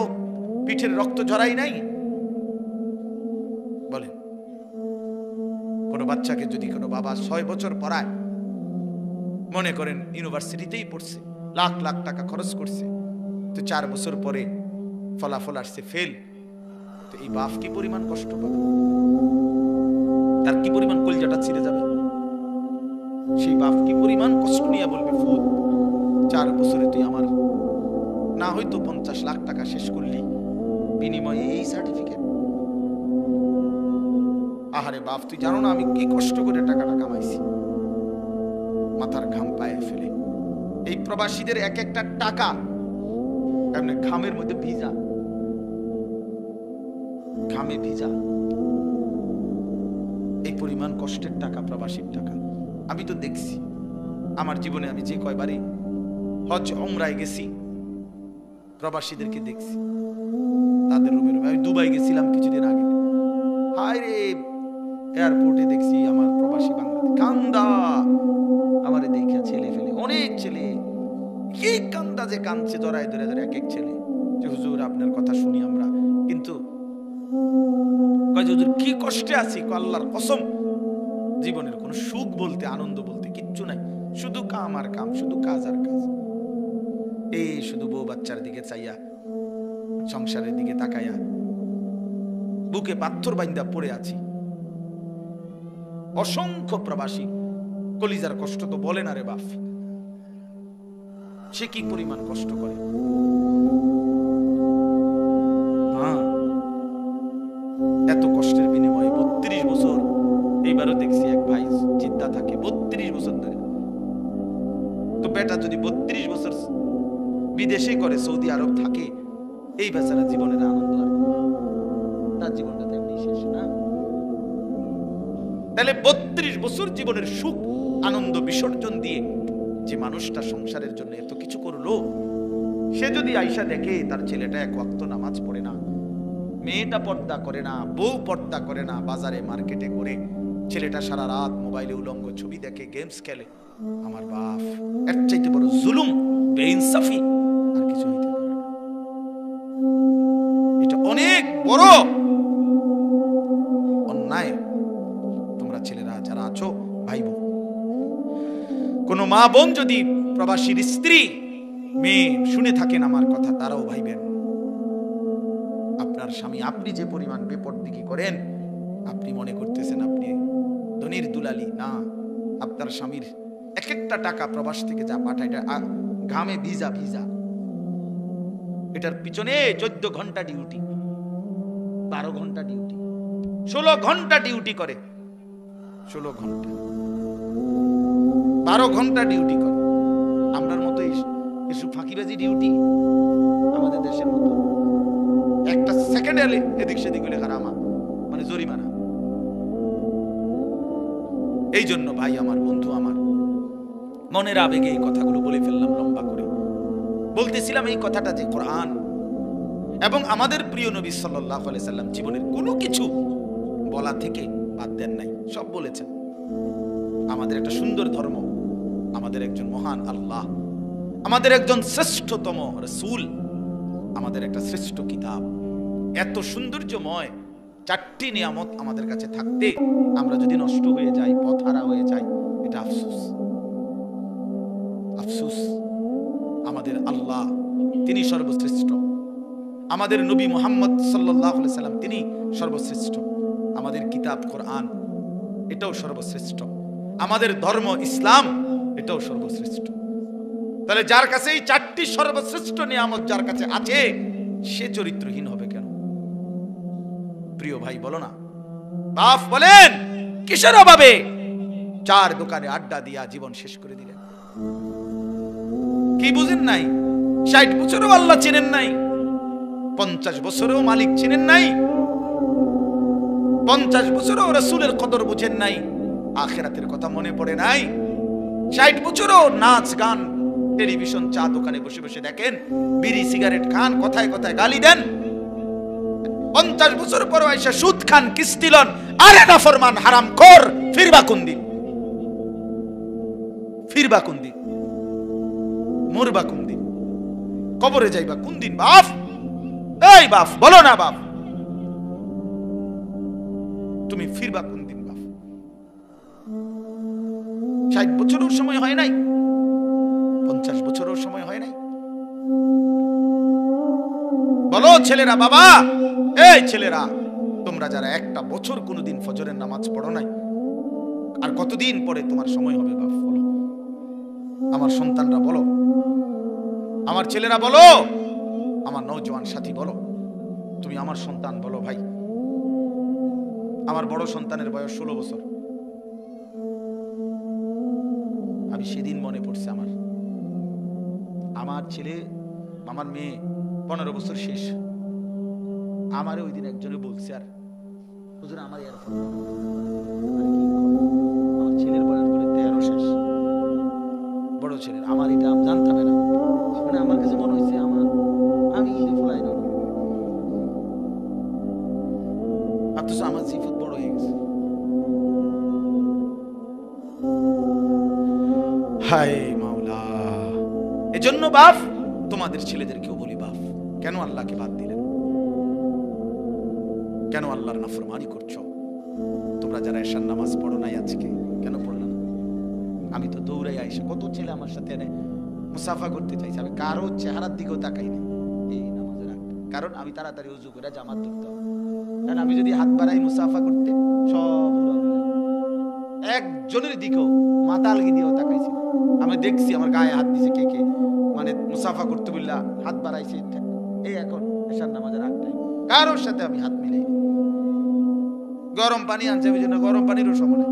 পিঠের রক্ত ঝরাই নাই? বলেন, কোন বাচ্চাকে যদি কোনো বাবা 6 বছর পড়ায়, মনে করেন ইউনিভার্সিটিতেই পড়ছে, লাখ লাখ টাকা খরচ করছে, তো 4 বছর পরে ফলাফল আসছে ফেল, তো এই বাপ কি পরিমাণ কষ্ট পাবে? তার কি পরিমাণ কলজাটা ছিঁড়ে যাবে? সেই বাপ কি পরিমাণ কষ্ট নিয়ে বলবে, ফুট 4 বছরে তুই আমার না হয়তো 50 লাখ টাকা শেষ করলি, বিনিময়ে এই সার্টিফিকেট। আহারে বাপ, তুই জানো না আমি কি কষ্ট করে টাকাটা কামাইছি, মাথার ঘাম পায়ে ফেলে। এই প্রবাসীদের এক একটা টাকা এমনি ঘামের মধ্যে ভিজা, ঘামে ভিজা। এই পরিমাণ কষ্টের টাকা, প্রবাসীর টাকা। আমি তো দেখছি আমার জীবনে, আমি যে কয়বারই হজ উমরায় গেছি, প্রবাসীদেরকে দেখছি তাদের রুমের। আমি দুবাই গেছিলাম কিছুদিন আগে, হায় রে, এয়ারপোর্টে দেখছি আমার প্রবাসী বাংলাদেশ কান্দা, আমারে দেখা ছেলে ফেলে, অনেক ছেলে কি কান্দা যে কাঁদছে, জড়ায় ধরে ধরে এক এক ছেলে, যে হুজুর আপনার কথা শুনি আমরা, কিন্তু হুজুর কি কষ্টে আছি, আল্লাহর কসম জীবনের কোন সুখ বলতে, আনন্দ বলতে কিচ্ছু নাই, শুধু কাম আর কাম, শুধু কাজ আর কাজ। এই শুধু বউ বাচ্চার দিকে চাইয়া, সংসারের দিকে তাকাইয়া বুকে পাথর বাইন্দা পড়ে আছি। অসংখ্য প্রবাসী কলিজার কষ্ট তো বলে না রে বাপ, সে কি পরিমাণ কষ্ট করে। এত কষ্টের বিনিময়ে 32 বছর, এইবারও দেখছি এক ভাই চিন্তা থাকে 32 বছর ধরে। তো বেটা যদি 32 বছর বিদেশে করে, সৌদি আরব থাকে, এই বেচারা জীবনের আনন্দ আর তার জীবনটা তেমনি শেষ না। তাহলে 32 বছর জীবনের সুখ আনন্দ বিসর্জন দিয়ে যে মানুষটা সংসারের জন্য এত কিছু করলো, সে যদি আইসা দেখে তার ছেলেটা এক ওয়াক্ত নামাজ পড়ে না, মেয়েটা পর্দা করে না, বউ পর্দা করে না, বাজারে মার্কেটে করে ছেলেটা সারা রাত মোবাইলে উলঙ্গ ছবি দেখে, গেমস খেলে, আমার বাপ, এর চাইতে বড় জুলুম, বেইনসাফি আর কিছু হইতে পারে না। এটা অনেক বড় অন্যায়। তোমরা ছেলেরা যারা আছো, ভাইবো, কোন মা বোন যদি প্রবাসীর স্ত্রী মেয়ে শুনে থাকেন আমার কথা, তারাও ভাইবেন, আপনার স্বামী, আপনি যে পরিমাণ বেপরদিকি করেন, আপনি মনে করতেছেন আপনি ধনির দুলালি, না। আপনার স্বামীর এক একটা টাকা প্রবাস থেকে যা পাঠায়, এটা ঘামে ভিজা ভিজা, এটার পিছনে 14 ঘন্টা ডিউটি, 12 ঘন্টা ডিউটি, 16 ঘন্টা ডিউটি করে, 16 ঘন্টা 12 ঘন্টা ডিউটি করে। আমরার মতো এসব ফাঁকিবাজি ডিউটি আমাদের দেশের মতো একটা সেকেন্ড এদিক সেদিক হলে হারামা, মানে জরিমানা। এই জন্য ভাই আমার, বন্ধু আমার, মনের আবেগে এই কথাগুলো বলে ফেললাম লম্বা করে। বলতেছিলাম এই কথাটা যে কোরআন এবং আমাদের প্রিয় নবী সাল্লাল্লাহু আলাইহি সাল্লাম জীবনের কোনো কিছু বলা থেকে বাদ দেন নাই, সব বলেছেন। আমাদের একটা সুন্দর ধর্ম, আমাদের একজন মহান আল্লাহ, আমাদের একজন শ্রেষ্ঠতম রাসূল, আমাদের একটা শ্রেষ্ঠ কিতাব, এত সৌন্দর্যময় 4টি নিয়ামত আমাদের কাছে থাকতে আমরা যদি নষ্ট হয়ে যাই, পথহারা হয়ে যাই, এটা আফসোস। আফসোস। আমাদের আল্লাহ তিনি সর্বশ্রেষ্ঠ, আমাদের নবী মুহাম্মদ সাল্লাল্লাহু আলাইহি সাল্লাম তিনি সর্বশ্রেষ্ঠ, আমাদের কিতাব কোরআন এটাও সর্বশ্রেষ্ঠ, আমাদের ধর্ম ইসলাম এটাও সর্বশ্রেষ্ঠ। তাহলে যার কাছে এই 4টি সর্বশ্রেষ্ঠ নিয়ামত যার কাছে আছে, সে চরিত্রহীন হবে কেন? প্রিয় ভাই বলো না, বাপ বলেন কিসের অভাবে 4 দোকানে আড্ডা দিয়া জীবন শেষ করে দিলেন? কি বুঝেন নাই? 60 বছরও আল্লাহ চিনেন নাই, 50 বছরেও মালিক চিনেন নাই, 50 বছরেও রাসূলের কদর বুঝেন নাই, আখিরাতের কথা মনে পড়ে নাই, 60 বছরেও নাচ গান, টেলিভিশন, চা দোকানে বসে বসে দেখেন, বিড়ি সিগারেট খান, কথায় কথায় গালি দেন, 50 বছর পর আইসা সুদ খান, কিস্তি লন, আরে নাফরমান হারামখোর, ফিরবা কোন দিন? ফিরবা কোন দিন? মরবা কোন দিন? কবরে যাইবা কোন দিন? বাপ, এই বাপ বলো না, বাপ তুমি ফিরবা কোন দিন? বাপ 60 বছরের সময় হয় নাই, 50 বছরের সময় হয় নাই। বলো ছেলেরা, বাবা, এই ছেলেরা, তোমরা যারা একটা বছর কোনোদিন ফজরের নামাজ পড়ো নাই, আর কতদিন পরে তোমার সময় হবে? বাপ বলো, আমার সন্তানরা বলো, আমার ছেলেরা বলো, আমার নওজোয়ান সাথী বলো, তুমি আমার সন্তান বলো। ভাই, আমার বড় সন্তানের বয়স 16 বছর। আমি সেদিন মনে পড়ছে আমার ছেলে, আমার মেয়ে 15 বছর শেষ। আমারে ওই দিন একজনে বলছে, আর হুজুর আমার এয়ারফোন আমার ছেলের বয়স বলে 13 শেষ, বড় ছেলের। আমার এটা আমি জানতাম না, মানে আমার কাছে মনে হয়েছে আমি ফলাই না, অথচ আমার জিফত বড় হয়ে গেছে। হায় মাওলা, এজন্য বাপ তোমাদের ছেলেদেরকেও বলি, বাপ কেন আল্লাহকে বাদ দিলেন? কেন আল্লাহর নাফরমানি করছো? তোমরা যারা এশার নামাজ পড়ো নাই আজকে, কেন পড়লে না? আমি তো দৌড়াই আইসা, কত ছেলে আমার সাথে এনে মুসাফা করতে চাইছে, আমি কারো চেহারার দিকেও তাকাইনি এই নামাজের আগে, কারণ আমি তাড়াতাড়ি উজু করে জামাত ধরতে হবে। কারণ আমি যদি হাত বাড়াই মুসাফা করতে, সব একজনের দিকেও মাথা আলগি দিয়েও তাকাইছি। আমি দেখছি আমার গায়ে হাত দিছে কে কে, মানে মুসাফা করতে বললা হাত বাড়াইছে। এই এখন এশার নামাজের আগ টাইম, কারোর সাথে আমি হাত মিলাই। গরম পানি আনছে, ওই জন্য গরম পানিরও সময় নেই,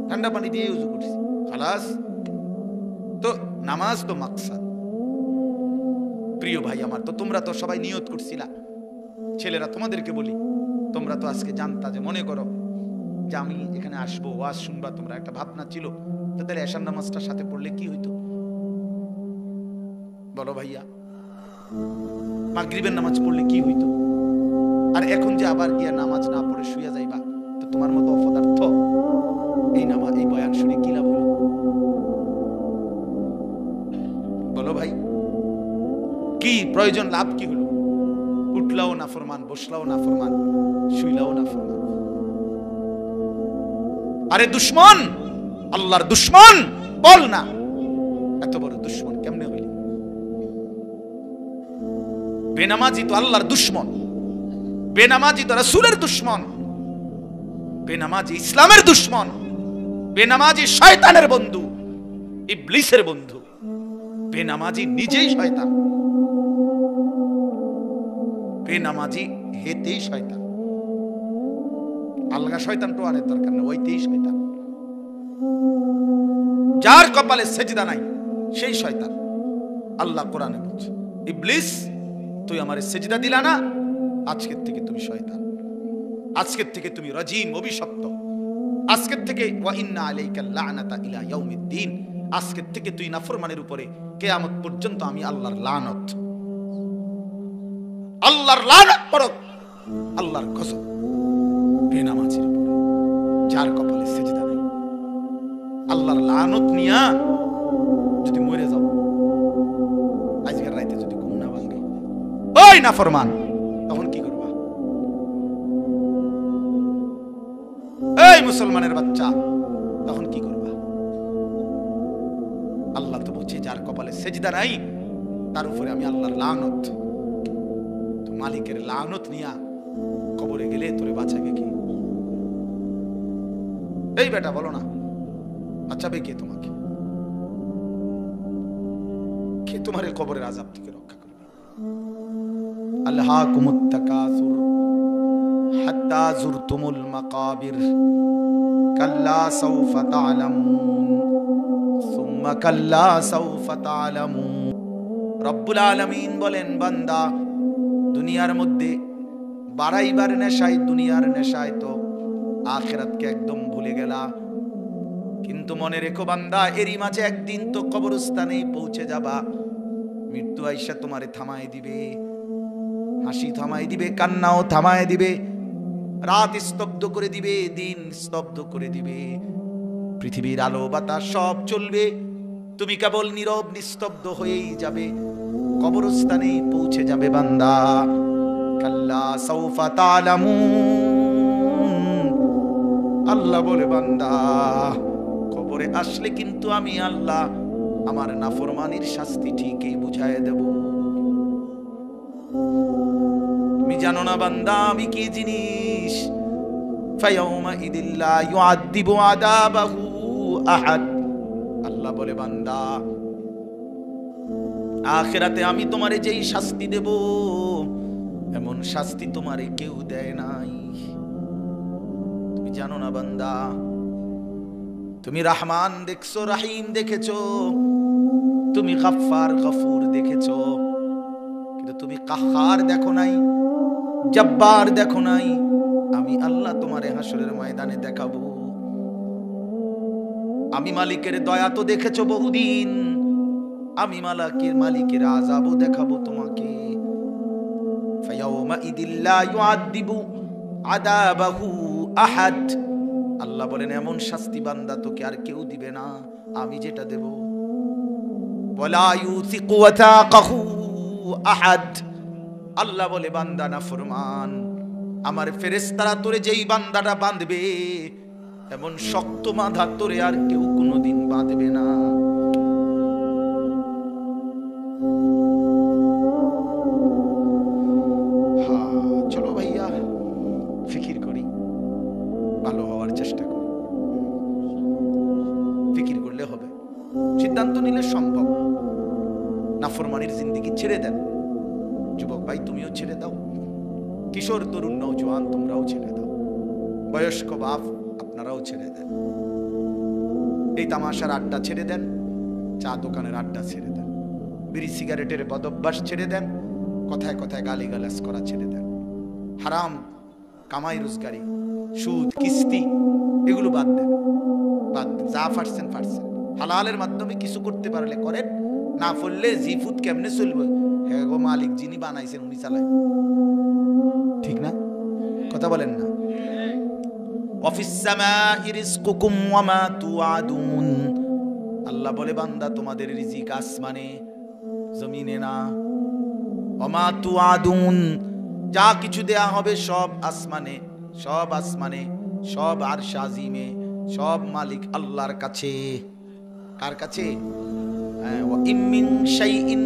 ঠান্ডা পানি দিয়ে উজু করছি, খালাস। তো নামাজ তো মাকসাদ। প্রিয় ভাই আমার, তো তোমরা তো সবাই নিয়ত করছিলা। ছেলেরা তোমাদেরকে বলি, তোমরা তো আজকে জানতা, যে মনে করো যে আমি এখানে আসবো, ওয়াজ শুনবা, তোমরা একটা ভাবনা ছিল, তো তাহলে এশার নামাজটার সাথে পড়লে কি হইতো বলো ভাইয়া? মাগরিবের নামাজ পড়লে কি হইতো? আর এখন যে আবার গিয়া নামাজ না পড়ে শুয়ে যাইবা, তো তোমার মতো অপদার্থ এই নামাজ, এই বয়ান শুনে কি লাভ হলো বলো ভাই? কি প্রয়োজন, লাভ কি হলো? উঠলাও না ফরমান, বসলাও না ফরমান, শুইলাও না ফরমান। আরে দুশ্মন, আল্লাহর দুশ্মন বল না, এত বড় দুশ্মন কেমনে হইল? বেনামাজি তো আল্লাহর দুশ্মন, বেনামাজি তো রাসূলের দুশ্মন, বেনামাজি ইসলামের দুশ্মন, বেনামাজি শয়তানের বন্ধু, ইবলিসের বন্ধু। বেনামাজি নিজেই শয়তান, বেনামাজি হেতেই শয়তান। আলগা শয়তান তো আনের দরকার না, ওইতেই শয়তান। যার কপালে সেজদা নাই সেই শয়তান। আল্লাহ কোরআনে বলছে, ইবলিস তুই আমারে সেজদা দিলা না, আজকের থেকে তুমি শয়তান, আজকের থেকে তুমি রাজিম, অভিশপ্ত, আজকের থেকে ওয়া ইন্না আলাইকা লানাতা ইলা ইয়াউমিদ্দিন, আজকের থেকে তুই নাফরমানের উপরে কিয়ামত পর্যন্ত আমি আল্লাহর লানত, আল্লাহর লানত পড়ক, আল্লাহর গজব বেনামাজির উপরে, যার কপালে সেজদা নাই। আল্লাহর লানত নিয়া যদি মরে যাও, আজকের রাতে যদি ঘুম না ভাঙে, ওই নাফরমান, তখন কি করবা? এই মুসলমানের বাচ্চা, তখন কি করবা? আল্লাহ তো বলছে, যার কপালে সেজদা নাই তার উপরে আমি আল্লাহর লানত। তো মালিকের লানত নিয়া কবরে গেলে তোরে বাঁচাবে কে? এই বেটা বলো না, বাঁচাবে কে তোমাকে? কে তোমার এই কবরের আযাব থেকে রক্ষা করবে? আলহাকুমুত তাকাসুর হাত্তা যুরতুমুল মাকাবির কাল্লা সাউফা তা'লামুন সুম্মা কাল্লা সাউফা তা'লামুন। রব্বুল আলামিন বলেন, বান্দা দুনিয়ার মধ্যে বাড়াইবার নেশায়, দুনিয়ার নেশায় তো আখিরাতকে একদম ভুলে গেলা। কিন্তু মনে রেখো বান্দা, এরই মাঝে একদিন তো কবরস্থানে পৌঁছে যাবা। মৃত্যু আইসা তোমারে থামায় দিবে, হাসি থামায় দিবে, কান্নাও থামায় দিবে, রাত স্তব্ধ করে দিবে, দিন স্তব্ধ করে দিবে, পৃথিবীর আলো বাতাস সব চলবে, তুমি কেবল নীরব নিস্তব্ধ হয়েই যাবে, কবরস্থানে পৌঁছে যাবে বান্দা। কাল্লা সাউফা তা'লামুন, আল্লাহ বলে বান্দা কবরে আসলে কিন্তু আমি আল্লাহ আমার নাফরমানির শাস্তি ঠিকই বুঝায় দেব। তুমি জানো না বান্দা আমি কি জিনিস? ফায়াউমা ইদিল্লা ইউআযিবু আযাবাহু আহাদ। আল্লাহ বলে বান্দা আখিরাতে আমি তোমারে যেই শাস্তি দেব, এমন শাস্তি তোমারে কেউ দেয় নাই। তুমি জানো না বান্দা, তুমি রহমান দেখছো, রহিম দেখেছো, তুমি গফফার গফুর দেখেছো, তুমি কাহার দেখো নাই, জব্বার দেখো নাই, আমি আল্লাহ তোমারে হাসরের ময়দানে দেখাবো। আমি মালিকের দয়া তো দেখেছো বহুদিন, আমি মালিকের আযাবও দেখাবো তোমাকে। ফায়াউমা ইদিল্লা ইউআদিবু আযাবাহু আহাদ। আল্লাহ বলেন এমন শাস্তি বান্দা তোকে আর কেউ দিবে না, আমি যেটা দেব। ওয়ালা ইউসিকু ওয়াথাকাহু আহাদ। আল্লাহ বলে বান্দা নাফরমান, আমার ফেরেশতারা তোরে যেই বান্দাটা বাঁধবে এমন শক্ত বাঁধা তোরে আর কেউ কোনোদিন বাঁধবে না। চলো ভাইয়া ফিকির করি, ভালো হওয়ার চেষ্টা করি। ফিকির করলে হবে, সিদ্ধান্ত নিলে সম্ভব। নাফরমানির জিন্দেগি ছেড়ে দেন। যুবক ভাই তুমিও ছেড়ে দাও, কিশোর তরুণ নওজোয়ান তোমরাও ছেড়ে দাও, বয়স্ক বাপ আপনারাও ছেড়ে দেন। এই তামাশার আড্ডা ছেড়ে দেন, চা দোকানের আড্ডা ছেড়ে দেন, বিড়ি সিগারেটের বদভ্যাস ছেড়ে দেন, কথায় কথায় গালিগালাজ করা ছেড়ে দেন, হারাম কামাই রোজগারি, সুদ, কিস্তি এগুলো বাদ দেন। বাদ দেন, যা ফাটছেন ফাটছেন। হালালের মাধ্যমে কিছু করতে পারলে করেন, না ফললে জিফুত কেমনে চলবে? হ্যাঁ গো, মালিক যিনি বানাইছেন উনি চালায়, ঠিক না? কথা বলেন না? ওয়াফিস সামাই রিজকুকুম ওয়া মা তুআদুন। আল্লাহ বলে বান্দা তোমাদের রিজিক আসমানে জমিনে না। ওয়া মা তুআদুন, যা কিছু দেয়া হবে সব আসমানে, সব আসমানে, সব আরশ আজিমে, সব মালিক আল্লাহর কাছে। কার কাছে? ওয়া ইম মিন শাইইন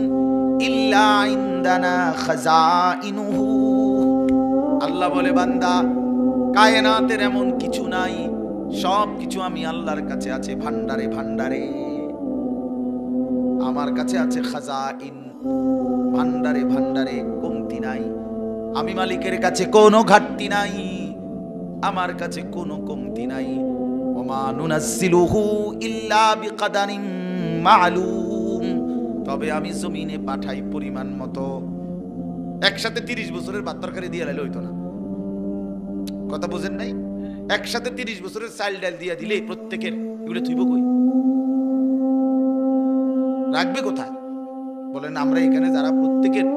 ইল্লা ইনদানা খাযাইনুহু। আল্লাহ বলে বান্দা কায়নাতের এমন কিছু নাই, সব কিছু আমি আল্লাহর কাছে আছে ভান্ডারে ভান্ডারে। আমার কাছে আছে খাযাইন, ভান্ডারে ভান্ডারে, কমতি নাই। আমি মালিকের কাছে কোনো ঘাটতি নাই, আমার কাছে কোনো কমতি নাই। ওমা নুনাজ্জিলুহু ইল্লা বিকাদারিন মা'লুম। তবে আমি জমিনে পাঠাই পরিমাণ মতো। একসাথে 30 বছরের ভাত তরকারি দিয়ে লাইলে হইতো না। কথা বুঝেন নাই? একসাথে 30 বছরের চাল ডাল দিয়ে দিলে প্রত্যেকের এগুলো থইব কই? রাখবে কোথায়? বলেন আমরা এখানে যারা প্রত্যেকের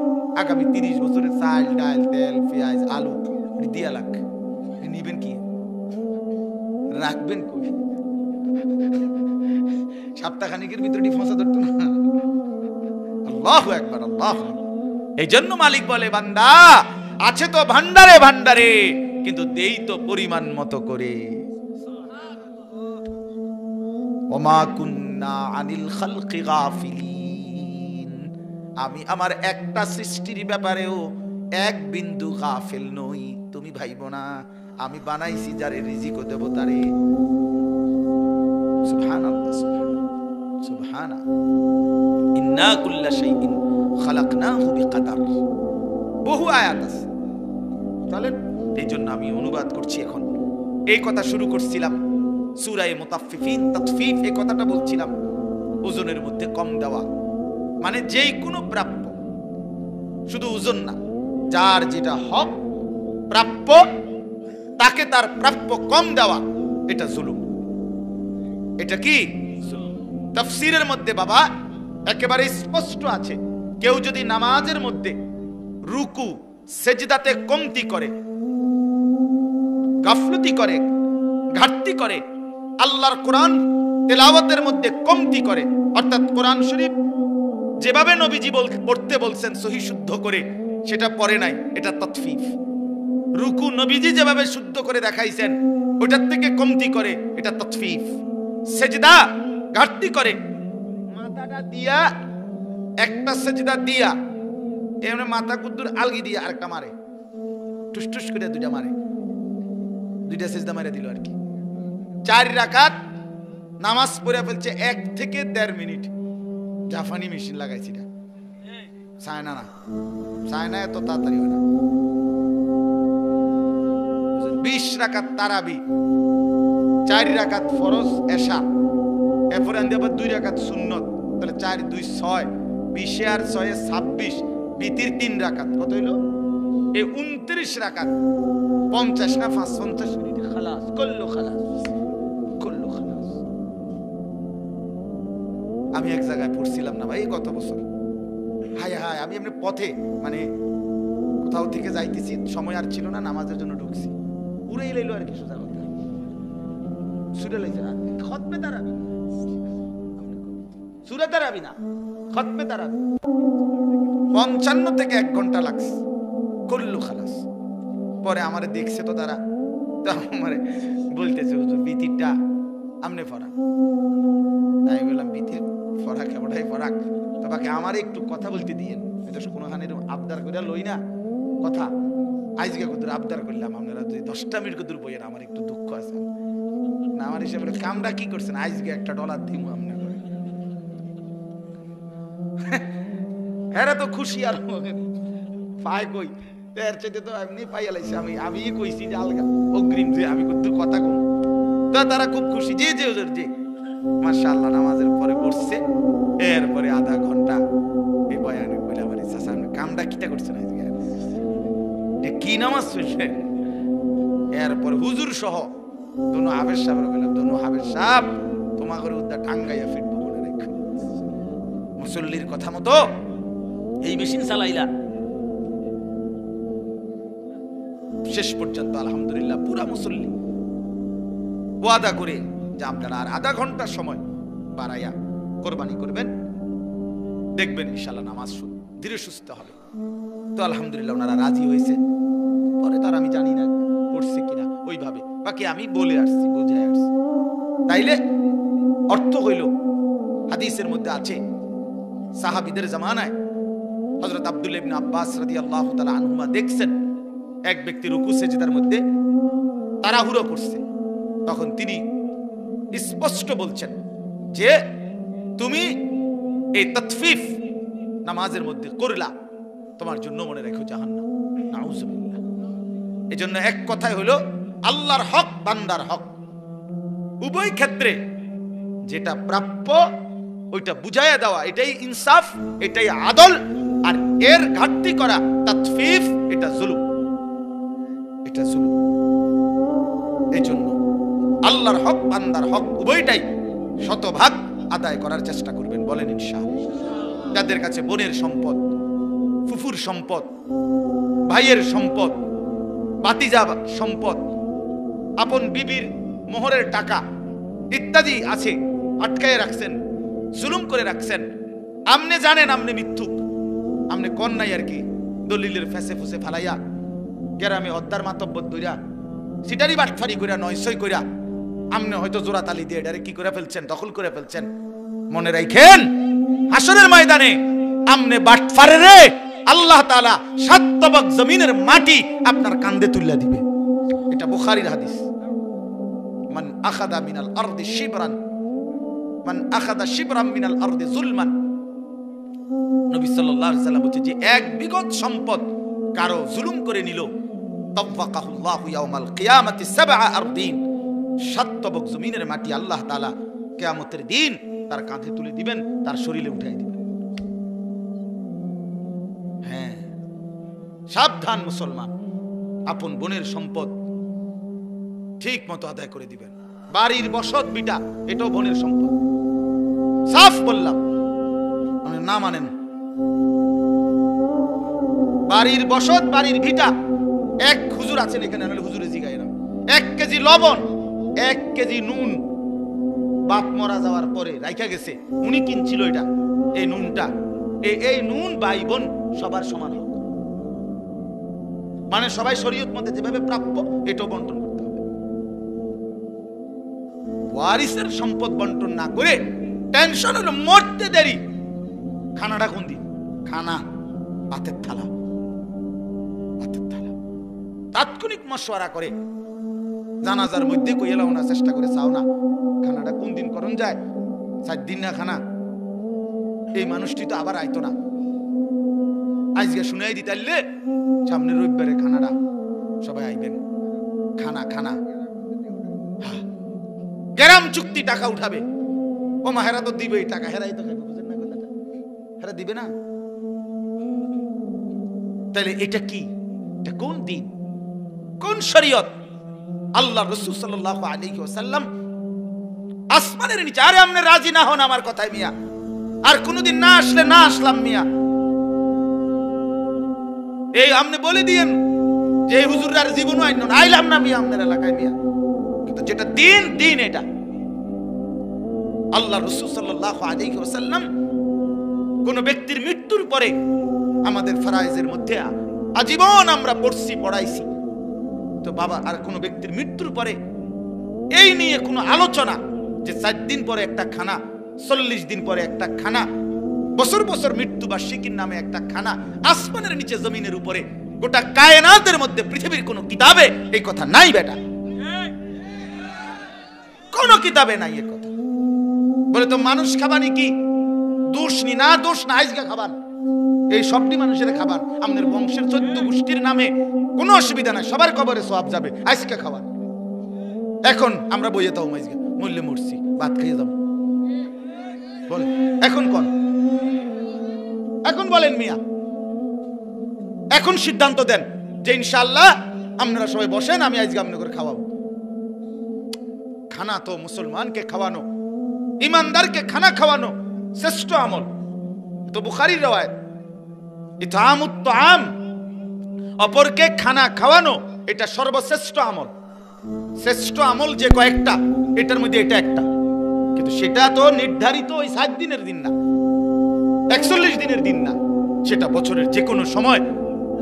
আগামী 30 বছরের চাল ডাল তেল পেঁয়াজ আলু দিয়া লাগ, নিবেন কি? রাখবেন কই? সপ্তাহখানিকের ভিতরে ফসা ধরতো না। আল্লাহু আকবার, আল্লাহু। এই জন্য মালিক বলে বান্দা আছে তো ভান্ডারে ভান্ডারে, কিন্তু দেই তো পরিমাণ মতো করে। ওমা কুন্না আনিল খালকি গাফিলিন। আমি আমার একটা সৃষ্টির ব্যাপারেও এক বিন্দু গাফিল নই। তুমি ভাইবো না আমি বানাইছি যারে রিজিকও দেব তারে। সুবহানাল্লাহ, সুবহানাল্লাহ। ইন্না কুল্লা শাইইন খালাকনাহু বিকাদার। বহু আয়াত আছে। চলেন, এই জন্য আমি অনুবাদ করছি। এখন এই কথা শুরু করছিলাম সূরা মুতাফফিফিন, তাতফিফ, এই কথাটা বলছিলাম। ওজনের মধ্যে কম দেওয়া মানে যেই কোনো প্রাপ্য, শুধু ওজন না, যার যেটা হক প্রাপ্য তাকে তার প্রাপ্য কম দেওয়া, এটা জুলুম। এটা কি? তাফসীরের মধ্যে বাবা একেবারে স্পষ্ট আছে, কেউ যদি নামাজের মধ্যে রুকু সেজদাতে কমতি করে, গাফলতি করে, ঘাটতি করে, আল্লাহর কোরআন তেলাওয়াতের মধ্যে কমতি করে, অর্থাৎ কোরআন শরীফ যেভাবে নবীজি পড়তে বলছেন সহি শুদ্ধ করে সেটা পড়ে নাই, এটা তাতফিফ। রুকু নবীজি যেভাবে শুদ্ধ করে দেখাইছেন ওটার থেকে কমতি করে, এটা তাতফিফ। সেজদা ঘাটতি করে, মাথাটা দিয়া একটা সেজদা দিয়া এমনি মাথা কুদ্দুর আলগি দিয়া আরেকটা মারে, টুসটুস করে দুইটা মারে, দুইটা সেজদা মারে দিল আর কি। 4 রাকাত নামাজ পড়ে ফেলছে 1 থেকে 1.5 মিনিট। জাপানি মেশিন লাগাইছি না, চায়না না, চায়না এত তাড়াতাড়ি হয় না। 20 রাকাত তারাবি, 4 রাকাত ফরজ এশা, এরপরে আবার 2 রাকাত সুন্নত, তাহলে 4 2 6, 20 আর 6 26, বিতির 3 রাকাত, কত হইল? এই 29 রাকাত 50 না 50 মিনিট খালাস, কুল্লু খালাস, কুল্লু খালাস। আমি এক জায়গায় পড়ছিলাম না ভাই গত বছর, হায় হায়, আমি এমনি পথে মানে কোথাও থেকে যাইতেছি, সময় আর ছিল না, নামাজের জন্য ঢুকছি, উড়েই লাইলো আর কি, সোজা কথা সুরে লাইছে না, খতমে দাঁড়াবি, সুরে দাঁড়াবি না, খতমে দাঁড়াবি, 55 থেকে 1 ঘন্টা লাগছে, কুল্লু খালাস। পরে আমারে দেখছে তো তারা, তো আমারে বলতেছে হুজুর বিতিরটা আমনে ফরাক। তাই বললাম বিতির ফরাক এমনটাই ফরাক, তো বাকি আমার একটু কথা বলতে দিয়েন, এটা কোনোখানে আবদার করে লই না কথা, আজকে কত আবদার করলাম, আপনারা যদি 10টা মিনিট কত বইয়েন, আমার একটু দুঃখ আছে না, আমার হিসেবে কামটা কি করছেন, আজকে $1 দিব আপনি করে, হ্যাঁ তো খুশি আর পায় কই, এর চাইতে তো এমনি পাইয়া লাইছে, আমি কইছি যে আলগা অগ্রিম যে আমি কত কথা কম, তো তারা খুব খুশি, যে যে ওদের যে মাশাআল্লাহ নামাজের পরে বসছে, এরপরে আধা ঘন্টা এই বয়ান কইলা মানে চাচা আপনি কামটা কিটা করছেন আজকে, যে কি নামাজ পড়ছেন, এরপর হুজুর সহ দোনো হাফেজ সাহেব বললাম, দোনো হাফেজ সাহেব তোমার করে উদ্দা টাঙ্গাইয়া ফিরবো মনে রেখো, মুসল্লির কথা মতো এই মেশিন চালাইলা, শেষ পর্যন্ত আলহামদুলিল্লাহ পুরা মুসল্লি ওয়াদা করে যে আপনারা আর আধা ঘন্টার সময় বাড়াইয়া কোরবানি করবেন, দেখবেন ইনশাআল্লাহ নামাজ ধীরে সুস্থ হবে। তো আলহামদুলিল্লাহ ওনারা রাজি হয়েছে, পরে তার আমি জানি না করছে কিনা ওইভাবে, বাকি আমি বলে আসছি, বুঝে আসছি। তাইলে অর্থ হইল হাদিসের মধ্যে আছে, সাহাবীদের জামানায় হযরত আব্দুল্লাহ ইবনে আব্বাস রাদিয়াল্লাহু তাআলা আনহুমা দেখছেন এক ব্যক্তি রুকু সেজদার মধ্যে তাড়াহুড়ো করছে, তখন তিনি স্পষ্ট বলছেন যে তুমি এই তাতফিফ নামাজের মধ্যে করলা, তোমার জন্য মনে রেখো জাহান্নাম, নাউজুবিল্লাহ। এজন্য এক কথাই হলো আল্লাহর হক বান্দার হক, উভয় ক্ষেত্রে যেটা প্রাপ্য ওইটা বুঝাইয়া দেওয়া, এটাই ইনসাফ, এটাই আদল, আর এর ঘাটতি করা তাতফিফ, এটা জুলুম, এটা জুলুম। এজন্য আল্লাহর হক বান্দার হক উভয়টাই শতভাগ আদায় করার চেষ্টা করবেন, বলেন ইনশাআল্লাহ। যাদের কাছে বোনের সম্পদ, ফুফুর সম্পদ, ভাইয়ের সম্পদ, ভাতিজা সম্পদ, আপন বিবির মোহরের টাকা ইত্যাদি আছে, আটকায় রাখছেন, জুলুম করে রাখছেন, আমনে জানেন আমনে মিথ্যুক, আমনে কন নাই আর কি, দলিলের ফেসে ফুসে ফালাইয়া গ্রামে হদ্দার মাতব্বর দইরা সিটারি বাটফারি কইরা নয়সই কইরা আমনে হয়তো জোড়া তালি দিয়ে এটারে কি করে ফেলছেন, দখল করে ফেলছেন। মনে রাখেন হাসরের ময়দানে আমনে বাটফারে রে আল্লাহ তাআলা 7 তবক জমিনের মাটি আপনার কাঁধে তুলে দিবে, এটা বুখারীর হাদিস। মান আখাযা মিনাল আরদি শিবরান, মান আখাযা শিবরান মিনাল আরদি যুলমান, নবী সাল্লাল্লাহু আলাইহি সাল্লাম বলেছে যে 1 বিঘত সম্পদ কারো জুলুম করে নিল, তাওয়াক্কাহুল্লাহু ইয়াউমাল কিয়ামাতি 7 আরদিন, 7 তবক জমিনের মাটি আল্লাহ তাআলা কিয়ামতের দিন তার কাঁধে তুলে দিবেন, তার শরীরে উঠাই দিবেন। হ্যাঁ, সাবধান মুসলমান, আপন বোনের সম্পদ ঠিক মতো আদায় করে দিবেন। বাড়ির বসত বিটা এটাও বোনের সম্পদ, সাফ বললাম, মানে না মানেন, বাড়ির বসত বাড়ির ভিটা, 1 হুজুর আছেন এখানে, হুজুরে জিগাইরা 1 কেজি লবণ, 1 কেজি নুন বাপ মরা যাওয়ার পরে রাইখা গেছে, উনি কিনছিল এটা, এই নুনটা, এই নুন ভাই বোন সবার সমান হোক, মানে সবাই শরীয়ত মতে যেভাবে প্রাপ্য এটাও বন্টন করতে হবে। ওয়ারিসের সম্পদ বন্টন না করে টেনশন হলো মরতে দেরি, খানাটা কোন দিন, খানা ভাতের থালা, ভাতের থালা, তাৎক্ষণিক মশওয়ারা করে জানাজার মধ্যে কইলাও না, চেষ্টা করে চাও না খানাটা কোন দিন করণ যায়, 4 দিন না খানা, এই মানুষটি তো আবার আইতো না, আজকে শুনাই দিতাইলে সামনে রবিবারে খানাটা সবাই আইবেন, খানা খানা, গ্রাম চুক্তি টাকা উঠাবে, ও মা হেরা তো দিবেই টাকা, হেরাই তো খাইবে, বুঝেন না কথাটা, হেরা দিবে না, তাহলে এটা কি? এটা কোন দিন, কোন শরীয়ত? আল্লাহ রাসূল সাল্লাল্লাহু আলাইহি ওয়াসাল্লাম আসমানের নিচে, আরে আপনি রাজি না হন আমার কথায় মিয়া, আর কোনদিন না আসলে না আসলাম মিয়া, এই আপনি বলে দিয়েন যে হুজুর আর জীবনও আইলাম না মিয়া আপনার এলাকায় মিয়া, কিন্তু যেটা দিন দিন এটা। আল্লাহ রাসূল সাল্লাল্লাহু আলাইহি ওয়াসাল্লাম কোন ব্যক্তির মৃত্যুর পরে আমাদের ফরায়েজের মধ্যে আজীবন আমরা পড়ছি, পড়াইছি, তো বাবা আর কোন ব্যক্তির মৃত্যুর পরে এই নিয়ে কোনো আলোচনা যে 4 দিন পরে একটা খানা, 40 দিন পরে একটা খানা, বছর বছর মৃত্যু বার্ষিকীর নামে একটা খানা, আসমানের নিচে জমিনের উপরে, গোটা কায়নাতের মধ্যে পৃথিবীর কোন কিতাবে এই কথা নাই বেটা, কোন কিতাবে নাই এই কথা। বলে তো মানুষ খাবানি কি দোষ নি, না দোষ না, আজকে খাবার এই সবটি মানুষের খাবার, আমাদের বংশের 14 গোষ্ঠীর নামে কোনো অসুবিধা নাই, সবার কবরে সওয়াব যাবে, আজকে খাবার। এখন আমরা বইয়ে তাও আজকে মরলে মরছি, ভাত খাইয়ে যাবো বলে, এখন কোন, এখন বলেন মিয়া, এখন সিদ্ধান্ত দেন যে ইনশাআল্লাহ আপনারা সবাই বসেন, আমি আজকে আপনাদের করে খাওয়াবো। খানা তো মুসলমানকে খাওয়ানো, ইমানদারকে খানা খাওয়ানো শ্রেষ্ঠ আমল। তো বুখারীর রওয়ায়াত, ইতআমুত তাআম, অপরকে খানা খাওয়ানো এটা সর্বশ্রেষ্ঠ আমল। শ্রেষ্ঠ আমল যে কয়েকটা, এটার মধ্যে এটা একটা, কিন্তু সেটা তো নির্ধারিত ওই 7 দিনের দিন না, 41 দিনের দিন না, সেটা বছরের যে কোনো সময়,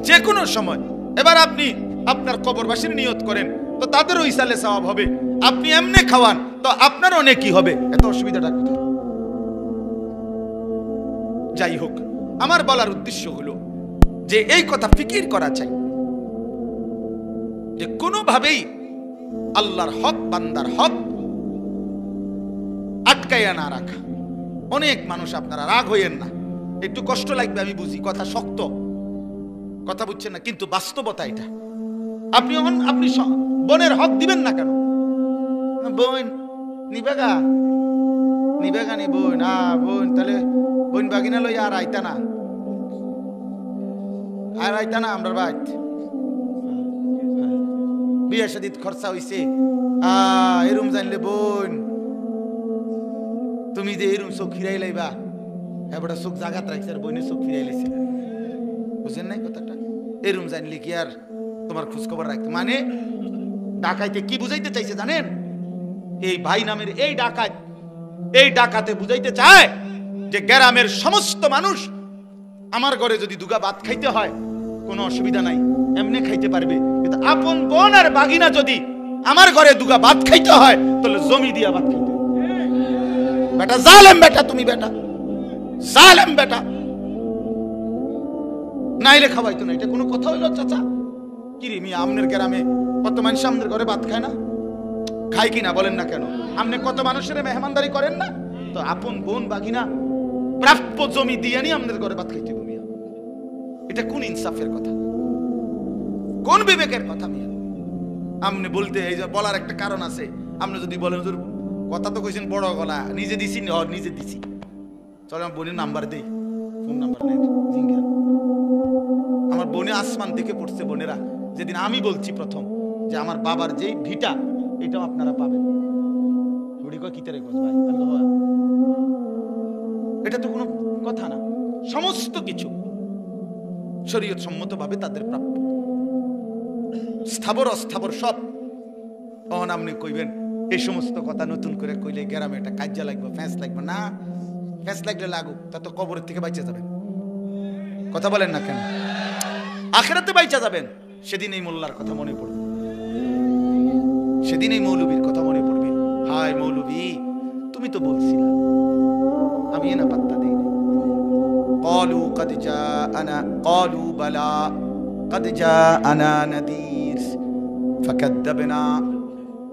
যে কোনো সময়। এবার আপনি আপনার কবরবাসীর নিয়ত করেন, তো তাদেরও ইসালে সওয়াব হবে, আপনি এমনি খাওয়ান তো আপনারও নেকি হবে, এত অসুবিধাটা কোথায়? যাই হোক, আমার বলার উদ্দেশ্য হলো যে এই কথা ফিকির করা চাই যে কোনোভাবেই আল্লাহর হক, বান্দার হক আটকাইয়া না রাখা। অনেক মানুষ, আপনারা রাগ হইয়েন না, একটু কষ্ট লাগবে আমি বুঝি, কথা শক্ত, কথা বুঝছেন না, কিন্তু বাস্তবতা এটা। আপনি বোনের হক দিবেন না কেন? বোন নিবেগা নিবেগা নি বোন, বোন তাহলে বোন বাগিনা লই আর আইতা না, আর আইতা না আমরা বাইত, বিয়ে শাদী খরচা হইছে, এরম জানলে বোন তুমি যে এরম চোখ ফিরাই লাইবা, এবার চোখ জাগাত রাখছে আর বোনের চোখ ফিরাই লাইছে, বুঝেন নাই কথাটা? এরম জানলে কি আর তোমার খোঁজ খবর রাখতে, মানে ডাকাইতে কি বুঝাইতে চাইছে জানেন? এই ভাই নামের এই ডাকাত, এই ডাকাতে বুঝাইতে চায় যে গ্রামের সমস্ত মানুষ আমার ঘরে যদি দুগা ভাত খাইতে হয় কোনো অসুবিধা নাই, এমনি খাইতে পারবে, কিন্তু আপন বোন আর বাগিনা যদি আমার ঘরে দুগা ভাত খাইতে হয় তাহলে জমি দিয়া ভাত খাইতে। বেটা জালেম, বেটা তুমি, বেটা জালেম, বেটা নাইলে খাওয়াইতো না, এটা কোনো কথা হইল? চাচা কিরে মিয়া, আমনের গ্রামে কত মানুষ আমাদের ঘরে ভাত খায় না? খাই কিনা বলেন না কেন? আপনি কত মানুষের মেহমানদারি করেন না? তো আপন বোন বাগিনা প্রাপ্য জমি দিয়ে নি আমাদের ঘরে ভাত খাইতে মিয়া, এটা কোন ইনসাফের কথা, কোন বিবেকের কথা মিয়া? আপনি বলতে এই যে বলার একটা কারণ আছে, আপনি যদি বলেন হুজুর কথা তো কইছেন বড় গলা, নিজে দিছি, নিজে দিছি, চলো আমার বোনের নাম্বার দেই, ফোন নাম্বার নেই, আমার বোনে আসমান থেকে পড়ছে। বোনেরা, যেদিন আমি বলছি প্রথম যে আমার বাবার যে ভিটা এটাও আপনারা পাবেন, এটা তো কোনো কথা না। সমস্ত কিছু শরীয়ত সম্মত ভাবে তাদের প্রাপ্য, স্থাবর অস্থাবর সব। তখন আপনি কইবেন এই সমস্ত কথা নতুন করে কইলে গ্রামে একটা কাজ্জা লাগবে, ফ্যাঁস লাগবে না, ফ্যাঁস লাগলে লাগুক, তা তো কবরের থেকে বাইচে যাবেন। কথা বলেন না কেন? আখিরাতে বাইচা যাবেন। সেদিন এই মোল্লার কথা মনে পড়বে, সেদিন এই মৌলবীর কথা মনে পড়বে। হায় মৌলবী, তুমি তো বলছিলা, আমি না পাত্তা দেই না। ক্বালু কদ জাআনা, ক্বালু বালা কদ জাআনা নাযীর ফাকাদ্দাবনা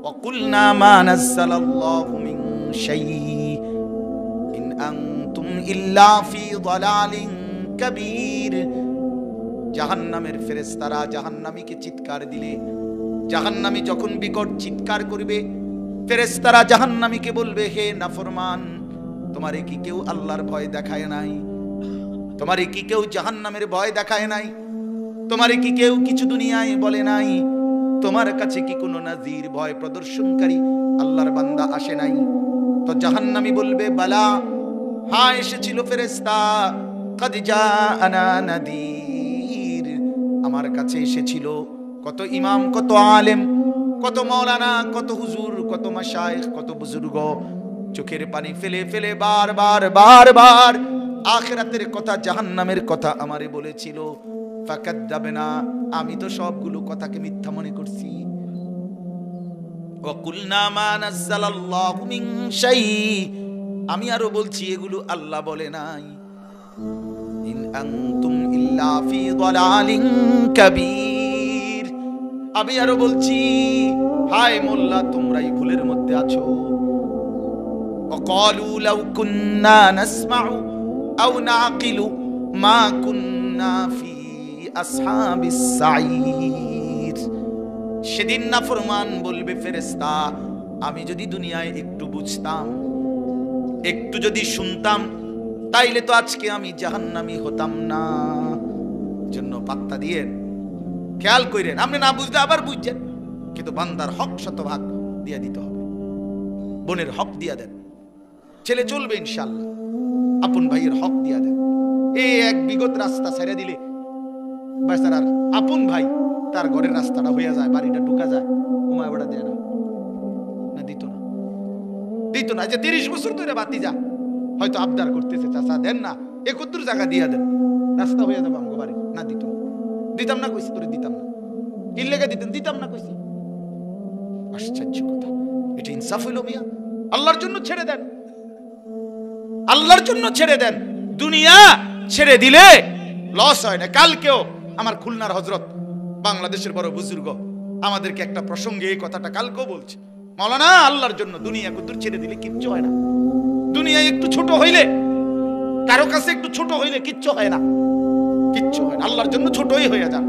ওয়া কুলনা মা নাযালাল্লাহু মিন শাইইন ইন আনতুম ইল্লা ফি যালালিন কাবীর। জাহান্নামের ফেরেশতারা জাহান্নামীকে চিৎকার দিলে, জাহান্নামী যখন বিকট চিৎকার করবে, ফেরেশতারা জাহান্নামীকে বলবে, হে নাফরমান, তোমারে কি কেউ আল্লাহর ভয় দেখায় নাই? তোমারে কি কেউ জাহান্নামের ভয় দেখায় নাই? তোমারে কি কেউ কিছু দুনিয়ায় বলে নাই? তোমার কাছে কি কোনো নাজির, ভয় প্রদর্শনকারী আল্লাহর বান্দা আসে নাই? তো জাহান্নামী বলবে, বালা, হ্যাঁ এসেছিল ফেরেশতা, কদ জাআনা নাদির, আমার কাছে এসেছিল কত ইমাম, কত আলেম, কত মাওলানা, কত হুজুর, কত মাশায়েখ, কত বুজুর্গ চোখের পানি ফেলে ফেলে বারবার বারবার আখিরাতের কথা, জাহান্নামের কথা আমারে বলেছিল। ফাকাদ্দাবনা, আমি তো সবগুলো কথাকে মিথ্যা মনে করছি। ওয়া কুলনা মা নাযালাল্লাহু মিন শাই, আমি আরো বলছি এগুলো আল্লাহ বলে নাই। ইন আনতুম ইল্লা ফি দালালিন কাবীর, আমি আরো বলছি, হায় মোল্লা, তোমরাই ভুলের মধ্যে আছো। ওয়াকালু লাউ কুন্না নাসমাউ আও নাকিলু মা কুন্না ফি আসহাবিস সাঈর, সেদিন নাফরমান বলবে ফেরেশতা, আমি যদি দুনিয়ায় একটু বুঝতাম, একটু যদি শুনতাম, তাইলে তো আজকে আমি জাহান্নামী হতাম না। জন্য পাত্তা দিয়ে খেয়াল করেন, আপনি না বুঝলে আবার বুঝছেন, কিন্তু বান্দার হক শতভাগ দিয়ে দিতে হবে। বোনের হক দিয়া দেন, ছেলে চলবে ইনশাআল্লাহ, আপন ভাইয়ের হক দিয়া দেন। এই এক বিগত রাস্তা ছেড়ে দিলে বেচারার আপন ভাই তার ঘরের রাস্তাটা হইয়া যায়, বাড়িটা ঢুকা যায়, ওমা এবারে দেয় না, না দিত না, দিত না। যে 30 বছর ধরে বাতি যা হয়তো আবদার করতেছে, চাচা দেন না, 71 জায়গা দিয়া দেন, রাস্তা হইয়া যাবে আমগো বাড়ি, না দিত না, দিতাম না কইছি, তোরে দিতাম না, কি লেগে দিতেন, দিতাম না কইছি। আশ্চর্য কথা, এটা ইনসাফ হইল মিয়া? আল্লাহর জন্য ছেড়ে দেন, আল্লাহর জন্য ছেড়ে দেন। দুনিয়া ছেড়ে দিলে লস হয় না। কালকেও আমার খুলনার হযরত, বাংলাদেশের বড় বুজুর্গ, আমাদেরকে একটা প্রসঙ্গে এই কথাটা কালকেও বলছে, মাওলানা আল্লাহর জন্য দুনিয়া কদ্দুর ছেড়ে দিলে কিচ্ছু হয় না। দুনিয়া একটু ছোট হইলে, কারো কাছে একটু ছোট হইলে কিচ্ছু হয় না, কিচ্ছু হয় না। আল্লাহর জন্য ছোটই হয়ে যান,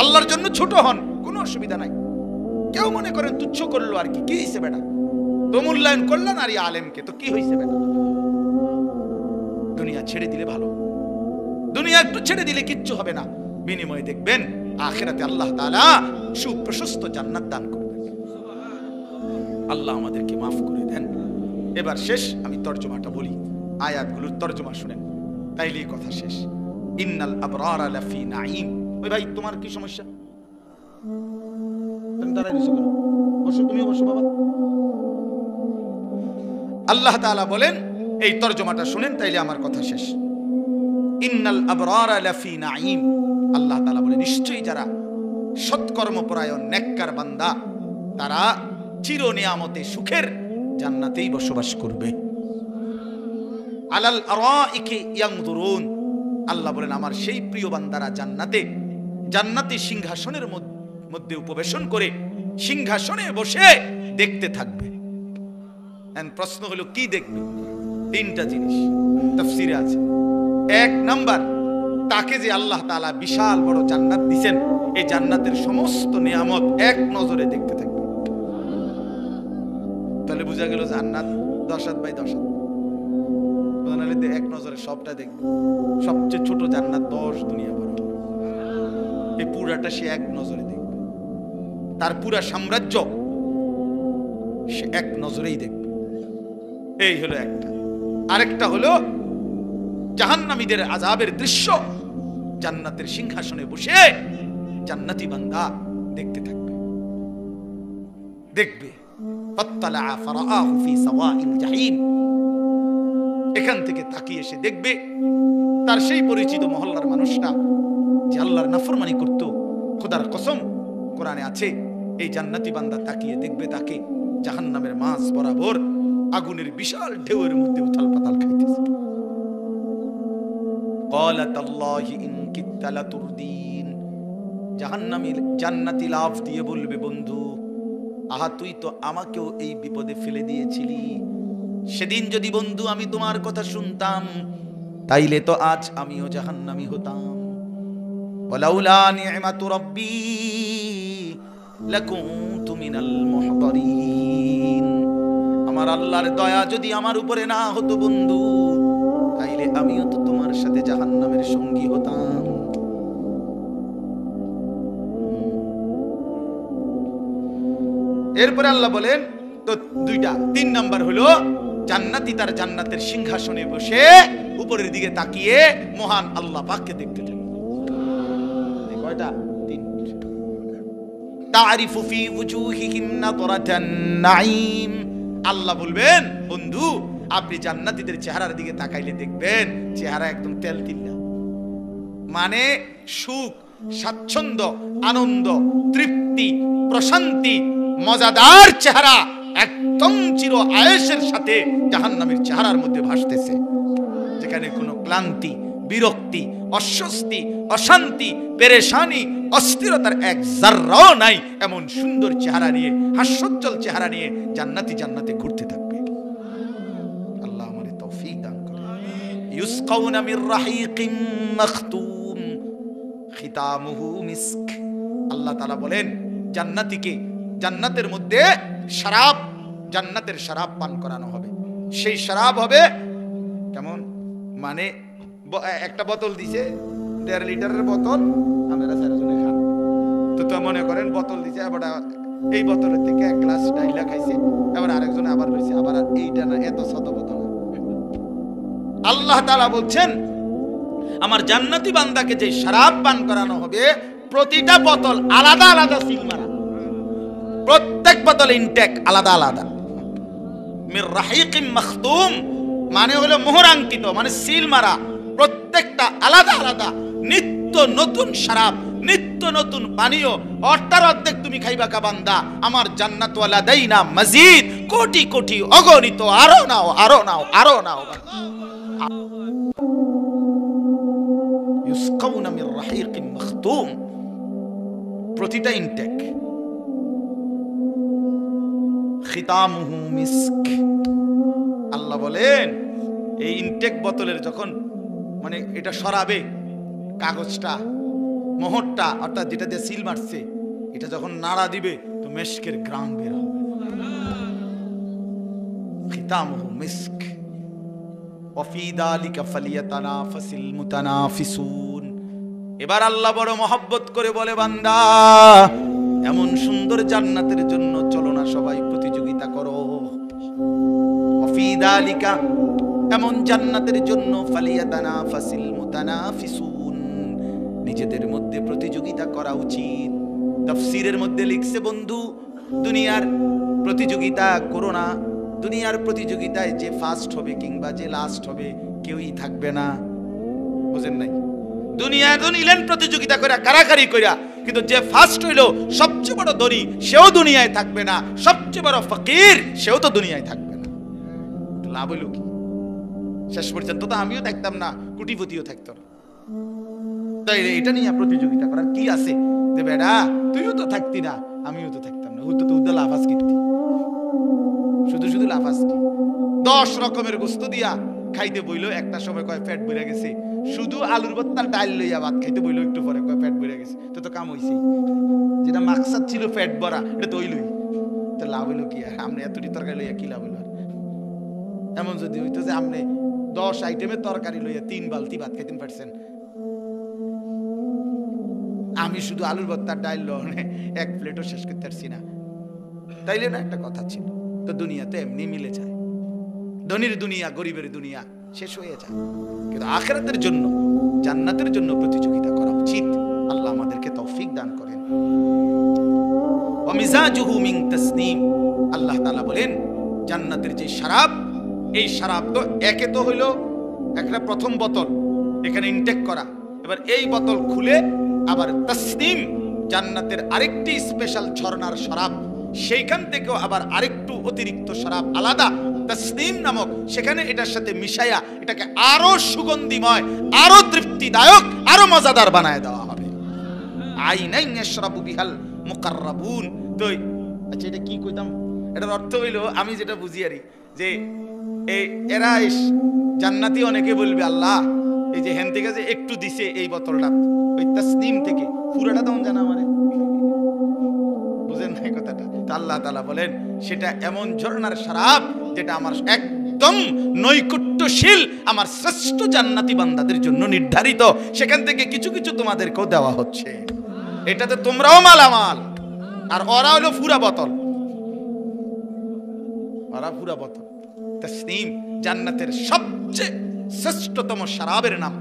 আল্লাহর জন্য ছোট হন, কোনো অসুবিধা নাই। কেউ মনে করেন তুচ্ছ করলো আর কি, কি হইছে বেটা, তো মূল্যায়ন করলেন আর আলেমকে, তো কি হইছে বেটা। দুনিয়া ছেড়ে দিলে ভালো, দুনিয়া একটু ছেড়ে দিলে কিচ্ছু হবে না। বিনিময়ে দেখবেন আখিরাতে আল্লাহ তাআলা সুপ্রশস্ত জান্নাত দান করবেন। আল্লাহ আমাদেরকে মাফ করে দেন। এবার শেষ, আমি তরজমাটা বলি, আয়াতগুলোর তরজমা শুনেন, তাইলেই কথা শেষ। ইন্নাল আবরারা লাফি নাঈম। ওই ভাই তোমার কি সমস্যা? তুমি দাঁড়াই রইছো কেন? বসো, তুমি বসো বাবা। আল্লাহ তাআলা বলেন, এই তরজমাটা শুনেন, তাইলে আমার কথা শেষ। ইন্নাল আবরারা লাফি নাঈম, আল্লাহ তাআলা বলেন, নিশ্চয়ই যারা সৎকর্মপরায়ণ নেককার বান্দা, তারা চির নিয়ামতে সুখের জান্নাতেই বসবাস করবে। আলাল আরাইকি ইয়ানজুরুন, আল্লাহ বলেন আমার সেই প্রিয় বান্দারা জান্নাতে, জান্নাতি সিংহাসনের মধ্যে উপবেশন করে সিংহাসনে বসে দেখতে থাকবে। প্রশ্ন হলো কি দেখবে? 3টা জিনিস তাফসীরে আছে। 1 নাম্বার, তাকে যে আল্লাহ তাআলা বিশাল বড় জান্নাত দিবেন, এই জান্নাতের সমস্ত নিয়ামত এক নজরে দেখতে থাকবে। তাহলে বোঝা গেল জান্নাত 10 হাত বাই 10 হাত, বানালে এক নজরে সবটা দেখবে। সবচেয়ে ছোট জান্নাত 10 দুনিয়া বড়, এই পুরাটা সে এক নজরে দেখবে। তার পুরা সাম্রাজ্য সে এক নজরেই দেখবে। এই হলো একটা। আরেকটা হলো জাহান্নামীদের আযাবের দৃশ্য, জান্নাতের সিংহাসনে বসে জান্নাতি বান্দা দেখতে থাকবে, দেখবে। ফাত্তালা ফারাআহু ফি সাওয়াইল জাহিম, এখান থেকে তাকিয়ে এসে দেখবে তার সেই পরিচিত মহল্লার মানুষটা যে আল্লাহর নাফরমানি করত। খোদার কসম, কোরআনে আছে, এই জান্নাতি বান্দা তাকিয়ে দেখবে তাকে জাহান্নামের মাঝ বরাবর আগুনের বিশাল ঢেউয়ের মধ্যে উথাল পাতাল খাইতেছে। ক্বালাত আল্লাহি ইন কিত্তা লাতুরদিন, জাহান্নামী জান্নাতি লাফ দিয়ে বলবে, বন্ধু আহা তুই তো আমাকেও এই বিপদে ফেলে দিয়েছিলি। সেদিন যদি বন্ধু আমি তোমার কথা শুনতাম, তাইলে তো আজ আমিও জাহান্নামী হতাম। ওয়ালাউলা নি'মাতু রাব্বি লাকুনতু মিনাল মুহতারিন, আমার আল্লাহর দয়া যদি আমার উপরে না হতো বন্ধু, তাইলে আমিও তো তোমার সাথে জাহান্নামের সঙ্গী হতাম। এরপরে আল্লাহ বলেন তো দুইটা, 3 নাম্বার হলো জান্নাতি তার জান্নাতের সিংহাসনে বসে উপরের দিকে তাকিয়ে মহান আল্লাহ পাককে দেখতে থাকে। কয়টা? 3। তারিফু ফি ওয়ুজুহিহিম নাদরাতান নাঈম। আল্লাহ বলবেন বন্ধু আপনি জান্নাতীদের চেহারার দিকে তাকাইলে দেখবেন চেহারা একদম তেলতিল্লা, মানে সুখ, স্বাচ্ছন্দ্য, আনন্দ, তৃপ্তি, প্রশান্তি, মজাদার চেহারা একদম চির আয়েশের সাথে জাহান্নামের চেহারার মধ্যে ভাসতেছে, যেখানে কোনো ক্লান্তি, বিরক্তি, অস্বস্তি, অশান্তি, পেরেশানি, অস্থিরতার এক জাররাও নাই। এমন সুন্দর চেহারা নিয়ে, হাস্যোজ্জ্বল চেহারা নিয়ে জান্নাতি জান্নাতে ঘুরতে থাকবে। আল্লাহ আমাদের তৌফিক দান করে। ইউসকাউনা মির রাহিকিম মাখতুম খিতামুহু মিস্ক। আল্লাহ তাআলা বলেন জান্নাতীকে জান্নাতের মধ্যে শরাব, জান্নাতের শরাব পান করানো হবে। সেই শরাব হবে কেমন, মানে একটা বোতল দিছে 1.5 লিটারের বোতল, আপনারা 4 জনে খান তো মনে করেন বোতল দিছে, আবার এই বোতলের থেকে 1 গ্লাস ডাইলা খাইছে, আবার আরেকজন আবার লইছে, আবার এইটা না এত ছোট বোতল। আল্লাহ তাআলা বলছেন আমার জান্নাতি বান্দাকে যে শরাব পান করানো হবে প্রতিটা বোতল আলাদা আলাদা সিল মারা, প্রত্যেক বোতল ইনটেক আলাদা আলাদা। মির রাহিকিম মাখতুম মানে হলো মোহরাঙ্কিত, মানে সিল মারা, প্রত্যেকটা আলাদা আলাদা, নিত্য নতুন শরাব, নিত্য নতুন পানীয়। অর্ধেক তুমি খাইবা কা বান্দা, আমার জান্নাত ওয়ালা দাইনা মজিদ, কোটি কোটি অগণিত, আরো নাও আরো নাও আরো নাও। ইউসকাউনা মির রাহিকিম মাখতুম, প্রতিটা ইনটেক। খিতামুহু মিস্ক। আল্লাহ বলেন এই ইনটেক বোতলের যখন মানে এটা সরাবে, কাগজটা, মোহরটা অর্থাৎ যেটা দিয়ে সিল মারছে, এটা যখন নাড়া দিবে তো মিস্কের ঘ্রাণ বের হবে। খিতামুহু মিস্ক ওয়াফি যালিকা ফালিয়াতানাফাসিল মুতানাফিসুন। এবার আল্লাহ বড় মহব্বত করে বলে বান্দা এমন সুন্দর জান্নাতের জন্য চলো না সবাই প্রতিযোগিতা করো। ওয়াফি যালিকা এমন জান্নাতের জন্য ফালিয়াতানাফাসিল মুতানাফিসুন, নিজেদের মধ্যে প্রতিযোগিতা করা উচিত। তাফসীরের মধ্যে লিখছে বন্ধু দুনিয়ার প্রতিযোগিতা করো না, দুনিয়ার প্রতিযোগিতায় যে ফার্স্ট হবে কিংবা যে লাস্ট হবে কেউই থাকবে না, বুঝেন নাই? দুনিয়ায় তো নিলেন প্রতিযোগিতা করে কারাকারি কইরা, কিন্তু যে ফার্স্ট হইলো সবচেয়ে বড় ধনী সেও দুনিয়ায় থাকবে না, সবচেয়ে বড় ফকির সেও তো দুনিয়ায় থাকবে না। লাভ হইল কি? শেষ পর্যন্ত তো আমিও থাকতাম না, কোটিপতিও থাকতো না। তাই এটা নিয়ে প্রতিযোগিতা করার কি আছে যে বেড়া তুইও তো থাকতি না আমিও তো থাকতাম না, হইতো তো লাফাজ কীর্তি, শুধু শুধু লাফাজ কি। 10 রকমের গোস্ত দিয়া খাইতে বইলো, একটা সময় কয় পেট ভরে গেছে, শুধু আলুর ভর্তা ডাল লইয়া ভাত খাইতে বইলো, একটু পরে কয় পেট ভরে গেছে, তো কাম হইছে। যেটা মাকসাদ ছিল পেট ভরা এটা তো হইলই, তো লাভ হইলো কি? আর আপনি এতটি তরকারি লইয়া কি লাভ হইলো? এমন যদি হইতো যে আপনি 10 আইটেমের তরকারি লইয়া 3 বালতি ভাত খাইতে পারছেন, আমি শুধু আলুর ভর্তা ডাল লনে 1 প্লেটও শেষ করতে পারছি না, তাইলে না একটা কথা ছিল। তো দুনিয়াতে এমনি মিলে যায়, ধনীর দুনিয়া গরিবের দুনিয়া শেষ হয়ে যায়, কিন্তু আখিরাতের জন্য জান্নাতের জন্য প্রতিযোগিতা করা উচিত। আল্লাহ আমাদেরকে তৌফিক দান করেন। ওয়া মিজাজুহু মিন তাসনিম। আল্লাহ তাআলা বলেন জান্নাতের যে শরাব, এই শরাব তো একে তো হইলো একটা প্রথম বোতল এখানে ইনটেক করা, এবার এই বোতল খুলে আবার তাসনিম জান্নাতের আরেকটি স্পেশাল ঝর্ণার শরাব, সেইখান থেকেও আবার আরেকটু অতিরিক্ত শরাব আলাদা তাসনিম নামক, সেখানে এটার সাথে মিশাইয়া এটাকে আরো সুগন্ধিময়, আরো তৃপ্তিদায়ক, আরো মজাদার বানায় দেওয়া হবে। আইনাইন ইয়াশরাবু বিহাল মুকাররাবুন। তো আচ্ছা এটা কি কইতাম, এটার অর্থ হইলো আমি যেটা বুঝি আরি যে এরা জান্নাতি অনেকে বলবে আল্লাহ এই যে হেন থেকে যে একটু দিছে এই বোতলটা ওই তাসনিম থেকে, পুরাটা তেমন জানা মানে বুঝেন না কথাটা। আল্লাহ তাআলা বলেন সেটা এমন ঝর্ণার শরাব যেটা আমার একদম নৈকট্যশীল, আমার শ্রেষ্ঠ জান্নাতি বান্দাদের জন্য নির্ধারিত, সেখান থেকে কিছু কিছু তোমাদেরকেও দেওয়া হচ্ছে। এটাতে তোমরাও মালামাল, আর ওরা হলো পুরা বোতল। ভরা পুরা বোতল তাসনিম। জান্নাতের সবচেয়ে শ্রেষ্ঠতম শরাবের নাম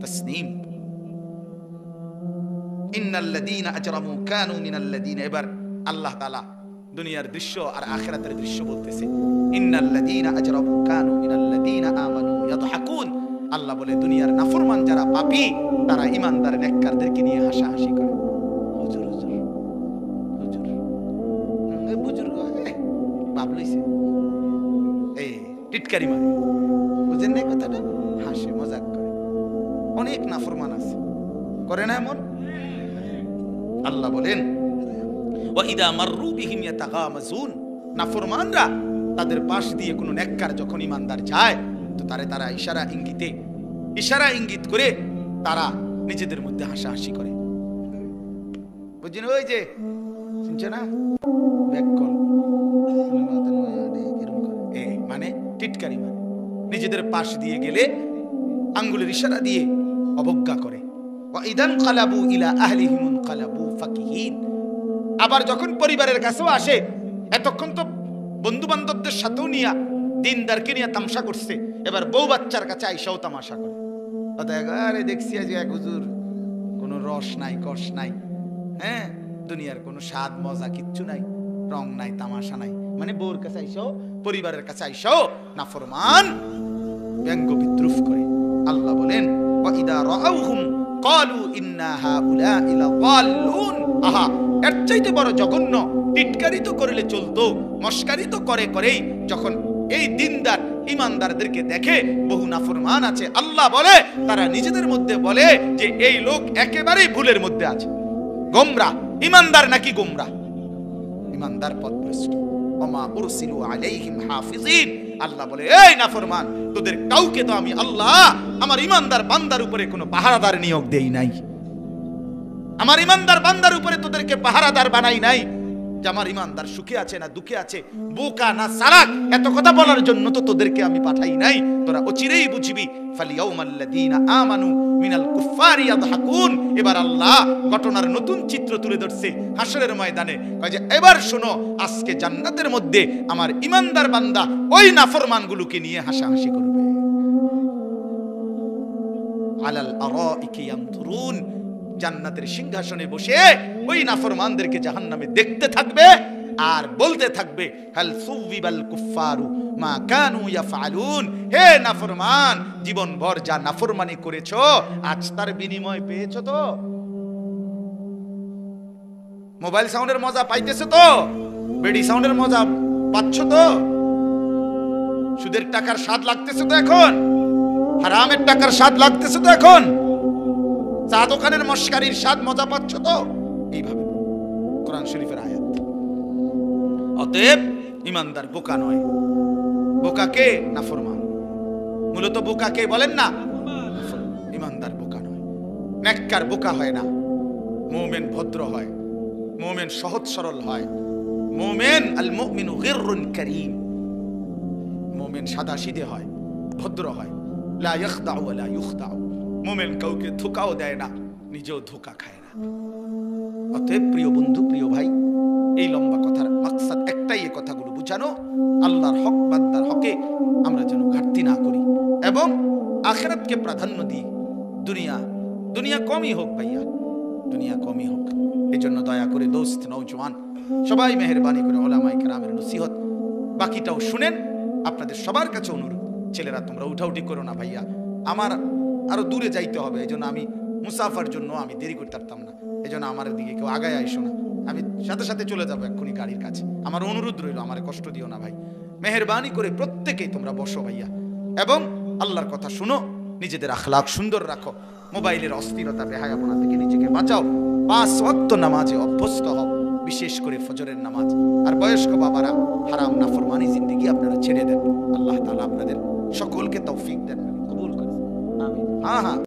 তাসনিম। ইন্নাল্লাযীনা আজরামু কানু মিনাল্লাযীনা, এবার আল্লাহ তাআলা দুনিয়ার দৃশ্য আর আখিরাতের দৃশ্য বলতেছে। ইন্নাল্লাযীনা আজরামু কানু মিনাল্লাযীনা আমানু ইয়াদহাকুন, আল্লাহ বলে দুনিয়ার নাফরমান যারা পাপী তারা ঈমানদার নেককারদেরকে নিয়ে হাসাহাসি করে। হুজুর হুজুর হুজুর এই বুজুর্গ বাপ লইছে, এই টিটকারি মারে, বুঝেন না কথাটা? হাসে মজাক করে। অনেক নাফরমান আছে, করে না এমন? আল্লাহ বলেন ওয়া ইদা মাররু বিহিম ইয়াতাগামাজুন, নাফরমানরা তাদের পাশ দিয়ে কোনো নেককার যখন ঈমানদার যায় তো তারা ইশারা ইঙ্গিত করে তারা নিজেদের মধ্যে হাসাহাসি করে। বুঝছেন? ওই যে শুনছে না ব্যাককল, মানে টিটকারি মানে নিজেদের পাশ দিয়ে গেলে আঙ্গুলের ইশারা দিয়ে অবজ্ঞা করে। ওয়া ইদান কালাবু ইলা আহলিহিম কালাবু ফাকিহিন, আবার যখন পরিবারের কাছেও আসে, এতক্ষণ তো বন্ধু বান্ধবদের সাথেও নিয়ে দিনদারকে নিয়ে তামাশা করছে, এবার বউ বাচ্চার কাছে আইসাও তামাশা করে। আরে দেখছি আজ এক হুজুর কোনো রস নাই, কষ নাই, হ্যাঁ, দুনিয়ার কোনো স্বাদ মজা কিচ্ছু নাই, রং নাই, তামাশা নাই, মানে বউর কাছে আইসাও, পরিবারের কাছে আইসাও নাফরমান ব্যঙ্গ বিদ্রুপ করে। আল্লাহ বলেন ওয়া ইদা রাআউহুম ক্বালু ইন্না হাউলা'i লাযাল্লুন, আহা, এর চাইতে বড় জঘন্য টিটকারি তো করলে চলতো, মস্কারি তো করেই যখন এই দিনদার ঈমানদারদেরকে দেখে বহু নাফরমান আছে, আল্লাহ বলে তারা নিজেদের মধ্যে বলে যে এই লোক একেবারেই ভুলের মধ্যে আছে, গোমরাহ। ঈমানদার নাকি গোমরাহ? ঈমানদার পথভ্রষ্ট। ওমা উরসিলু আলাইহিম হাফিজিন, আল্লাহ বলে এই নাফরমান, তোদের কাউকে তো আমি আল্লাহ আমার ঈমানদার বান্দার উপরে কোনো পাহারাদার নিয়োগ দেই নাই, আমার ঈমানদার বান্দার উপরে তোদেরকে পাহারাদার বানাই নাই, যে আমার ঈমানদার সুখে আছে না দুঃখে আছে, বোকা না চালাক, এত কথা বলার জন্য তো তোদেরকে আমি পাঠাই নাই। তোরা অচিরেই বুঝবি। ফালিয়াউমাল্লাযীনা আমানু মিনাল কুফফারি ইয়াদহাকুন, এবার আল্লাহ ঘটনার নতুন চিত্র তুলে ধরছে হাশরের ময়দানে, কয় যে এবার শোনো, আজকে জান্নাতের মধ্যে আমার ঈমানদার বান্দা ওই নাফরমানগুলোকে নিয়ে হাসাহাসি করবে। আলাল আরাইকি ইয়ানজুরুন, জান্নাতের সিংহাসনে বসে ওই নাফরমানদেরকে জাহান্নামে দেখতে থাকবে আর বলতে থাকবে হাল সুবিবাল কুফফারু মা কানু ইয়াফআলুন, হে নাফরমান, জীবন ভর যা নাফরমানি করেছো আজ তার বিনিময় পেয়েছো তো? মোবাইল সাউন্ডের মজা পাইতেছো তো? বেডি সাউন্ডের মজা পাচ্ছো তো? সুদের টাকার স্বাদ লাগতেছে তো এখন? হারামের টাকার স্বাদ লাগতেছে তো এখন? চা দোকানের মস্কারির স্বাদ মজা পাচ্ছ তো? এইভাবে কোরআন শরীফের আয়াত। অতএব ঈমানদার বোকা নয়, বোকা কে? নাফরমান। মূলত বোকা কে বলেন না? ঈমানদার বোকা নয়, নেককার বোকা হয় না। মুমিন ভদ্র হয়, মুমিন সহজ সরল হয়, মুমিন আল মুমিনু গিররুন কারীম, মুমিন সাদাসিধে হয়, ভদ্র হয়। লা ইয়াখদাউ ওয়া লা ইউখদাউ, মুমিন কাউকে ধোঁকাও দেয় না, নিজেও ধোঁকা খায় না। অতএব প্রিয় বন্ধু, প্রিয় ভাই, এই লম্বা কথার মাকসাদ একটাই, এই কথাগুলো বুঝানো, আল্লাহর হক বান্দার হকে আমরা যেন ঘাটতি না করি এবং আখিরাতকে প্রাধান্য দিই। দুনিয়া কমই হোক ভাইয়া, দুনিয়া কমই হোক, এই জন্য দয়া করে দোস্ত নওজওয়ান সবাই মেহেরবানি করে ওলামায়ে কেরামের নসিহত বাকিটাও শুনেন। আপনাদের সবার কাছে অনুরোধ, ছেলেরা তোমরা উঠাউঠি করো না ভাইয়া, আমার আরো দূরে যাইতে হবে, এই জন্য আমি মুসাফার জন্য আমি দেরি করতে পারতাম না, এই জন্য আমার দিকে কেউ আগায় আইসো না, আমি সাথে সাথে চলে যাবো এক্ষুনি গাড়ির কাছে। আমার অনুরোধ রইল, আমার কষ্ট দিও না ভাই, মেহেরবানি করে প্রত্যেকেই তোমরা বসো ভাইয়া এবং আল্লাহর কথা শুনো, নিজেদের আখলাক সুন্দর রাখো, মোবাইলের অস্থিরতা বেহায়াপনা থেকে নিজেকে বাঁচাও, 5 ওয়াক্ত নামাজে অভ্যস্ত হও, বিশেষ করে ফজরের নামাজ। আর বয়স্ক বাবারা হারাম নাফরমানি জিন্দেগি আপনারা ছেড়ে দেন। আল্লাহ তাআলা আপনাদের সকলকে তৌফিক দেন, কবুল করেন, আমিন। হ্যাঁ।